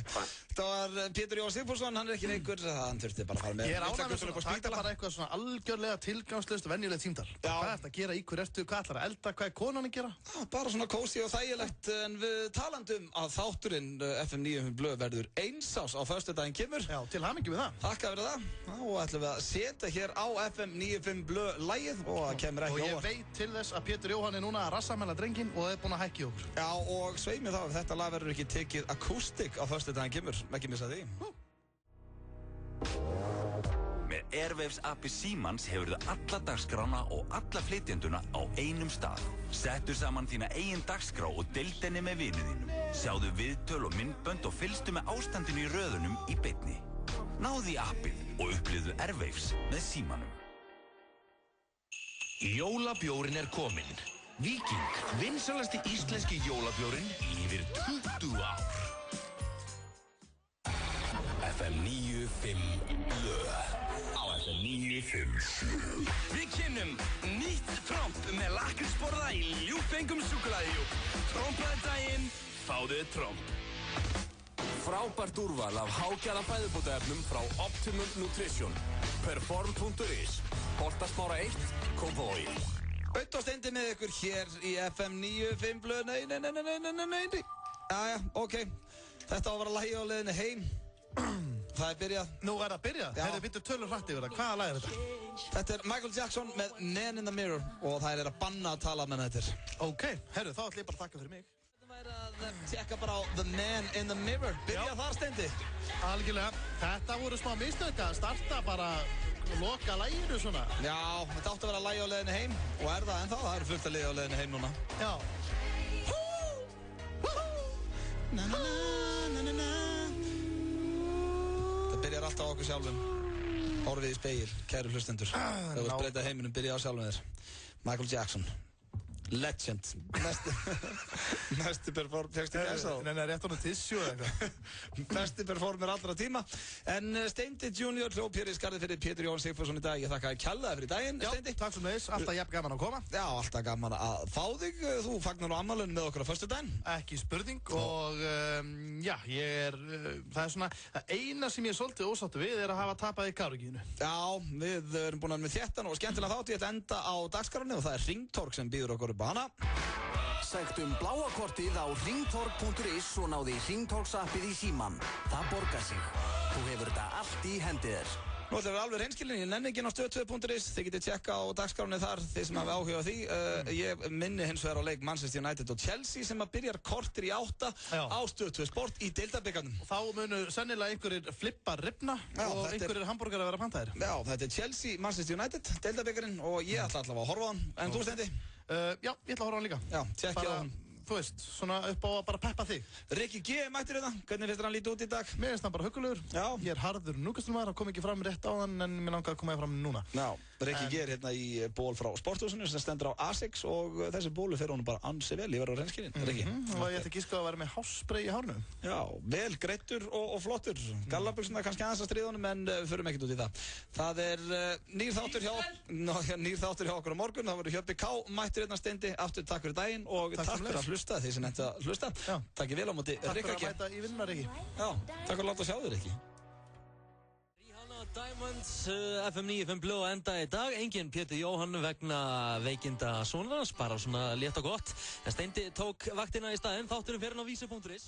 Það var Pétur Jóhann Sigfússon, hann er ekki neikur, hann þurfti bara að fara með. Ég er ánægður með svona, taka bara eitthvað svona algjörlega tilgangslöst, venjulegt símtal. Hvað ertu að gera, í hver ertu, hvað ætlar að elda, hvað er konan að gera? Já, bara svona kósi og þægilegt, en við talandum að þátturinn FM 95 Blöð verður einsás á föstudaginn kemur. Já, til hamingju með það. Þakka fyrir það. Og ætlum við að setja hér á FM 95 Blöð lagið og það kemur ekki óvart. Og ég veit til þess að Pétur Jóhann er núna að rassamæla drenginn og er búinn að hækja okkur. Já, og svei mér þá ef þetta lag verður ekki tekið akústik á föstudaginn kemur, ekki missa því. Með Airwaves appi Símans hefurðu alla dagskrána og alla flytjenduna á einum stað. Settu saman þína eigin dagskrá og deild henni með vinið þínum. Sjáðu viðtöl og myndbönd og fylgstu með ástandinu í röðunum í beinni. Náðu í appið og upplifðu Airwaves með Símanum. Jólabjórin er kominn. Víking, vinsalasti íslenski jólabjórin í yfir 20 ár. FM 95 Blöð á FM 95. Við kynnum nýtt tromp með lakrísborða í ljúffengum súkkulaðihjúp. Trompaði daginn, fáðu tromp. Frábært úrval af hágæða fæðubótaefnum frá Optimum Nutrition. Perform.is Holtasmára 1, Kópavogi. Baut og steindi með ykkur hér í FM 95 Blöð. Nei. Jæja, ok. Þetta á að vera lagi á leiðinni heim. Það er byrjað. Nú er það byrjað? Herðu, við tölum hrætt yfir það. Hvaða lag er þetta? Þetta er Michael Jackson með Man in the Mirror og það er að banna að tala með þetta. Ok, herðu, þá ætlum ég bara að þakka fyrir mig. Þetta væri að tjekka bara á The Man in the Mirror. Byrjað þar steindi. Algjörlega. Þetta voru smá mistökka. Starta bara loka laginu svona. Já, þetta átti að vera lagi á leiðinni heim og er það ennþá. Það eru fullt að liði á leiðinni heim núna. Já. Byrjar alltaf á okkur sjálfum. Horfið í spegil, kæru hlustendur. Þegar þú breyta heiminum, byrja á sjálfum þér. Michael Jackson. Legend. Næsti perform, fegst ekki þess á? Nei, rétt honum tissue eða eitthvað. Besti performer allra tíma. En Steindi Junior hljóp hér í skarði fyrir Pétur Jóhann Sigfússon í dag. Ég þakka kærlega fyrir daginn, Steindi. Já, takk sem leiðis. Alltaf jafn gaman að koma. Já, alltaf gaman að fá þig. Þú fagnar nú afmælinu með okkur á föstudaginn. Ekki spurning og já, það er svona, það eina sem ég er svolítið ósáttur við er að hafa tapað í Káraugínu. Já, við erum búin með þéttan og skemmtilega þátt. Ég ætla að enda á dagskránni og það er Hringtorg sem býður okkur upp á hana. Sæktum bláa kortið á hringtorg.is og náði Hringtorgs-appið í símann. Það borgar sig. Þú hefur þetta allt í hendi þér. Nú ætlum við alveg reynskilin, ég nenni ekki inn á stöð2.is, þið getið tjekka á dagskránni þar, þið sem hafa áhuga á því. Ég minni hins vegar á leik Manchester United og Chelsea sem að byrjar kortir í 8 á stöð2 Sport í deildabikarnum. Og þá munu sennilega einhverjir flippa rifna og einhverjir hambúrgar að vera pantaðir. Já, þetta er Chelsea, Manchester United, deildabikarinn og ég ætla allavega að horfa á hann. En þú, Steindi? Já, ég ætla að horfa á hann líka. Já, tjekkja á hann. Þú veist, svona upp á að bara peppa þig. Rikki G mættir þetta, hvernig finnst hann lítið út í dag? Mér finnst hann bara huggulegur. Já. Ég er harður núkastlumæður, hann kom ekki fram rétt á þann en mér langar að koma fram núna. Já, Rikki G er hérna í ból frá sporthúsinu sem stendur á A6 og þessi bólu fer honum bara ansi vel, ég verður á reynskilin, Rikki. Og ég ætti ekki sko að vera með hásspray í hárnu. Já, vel greittur og flottur. Gallabuxuna kannski aðeins að stríða honum en förum ekkert út í það. Það er nýr þáttur hjá okkur á morgun, það verður Hjöppi K mættur hérna Steindi, aftur takk fyrir daginn og takk fyrir að hlusta því sem nefndi að hlusta. Takk vel á móti Rikka G. Takk fyrir að mæta í vinnuna, Rikki. Já, takk fyrir að láta sjá þér, Rikki. Diamonds, FM 95 Blue að enda í dag. Engin Pétur Jóhann vegna veikinda sonarnas, bara svona létt og gott. En Steindi tók vaktina í staðinn, þátturinn fyrir á vísi.is.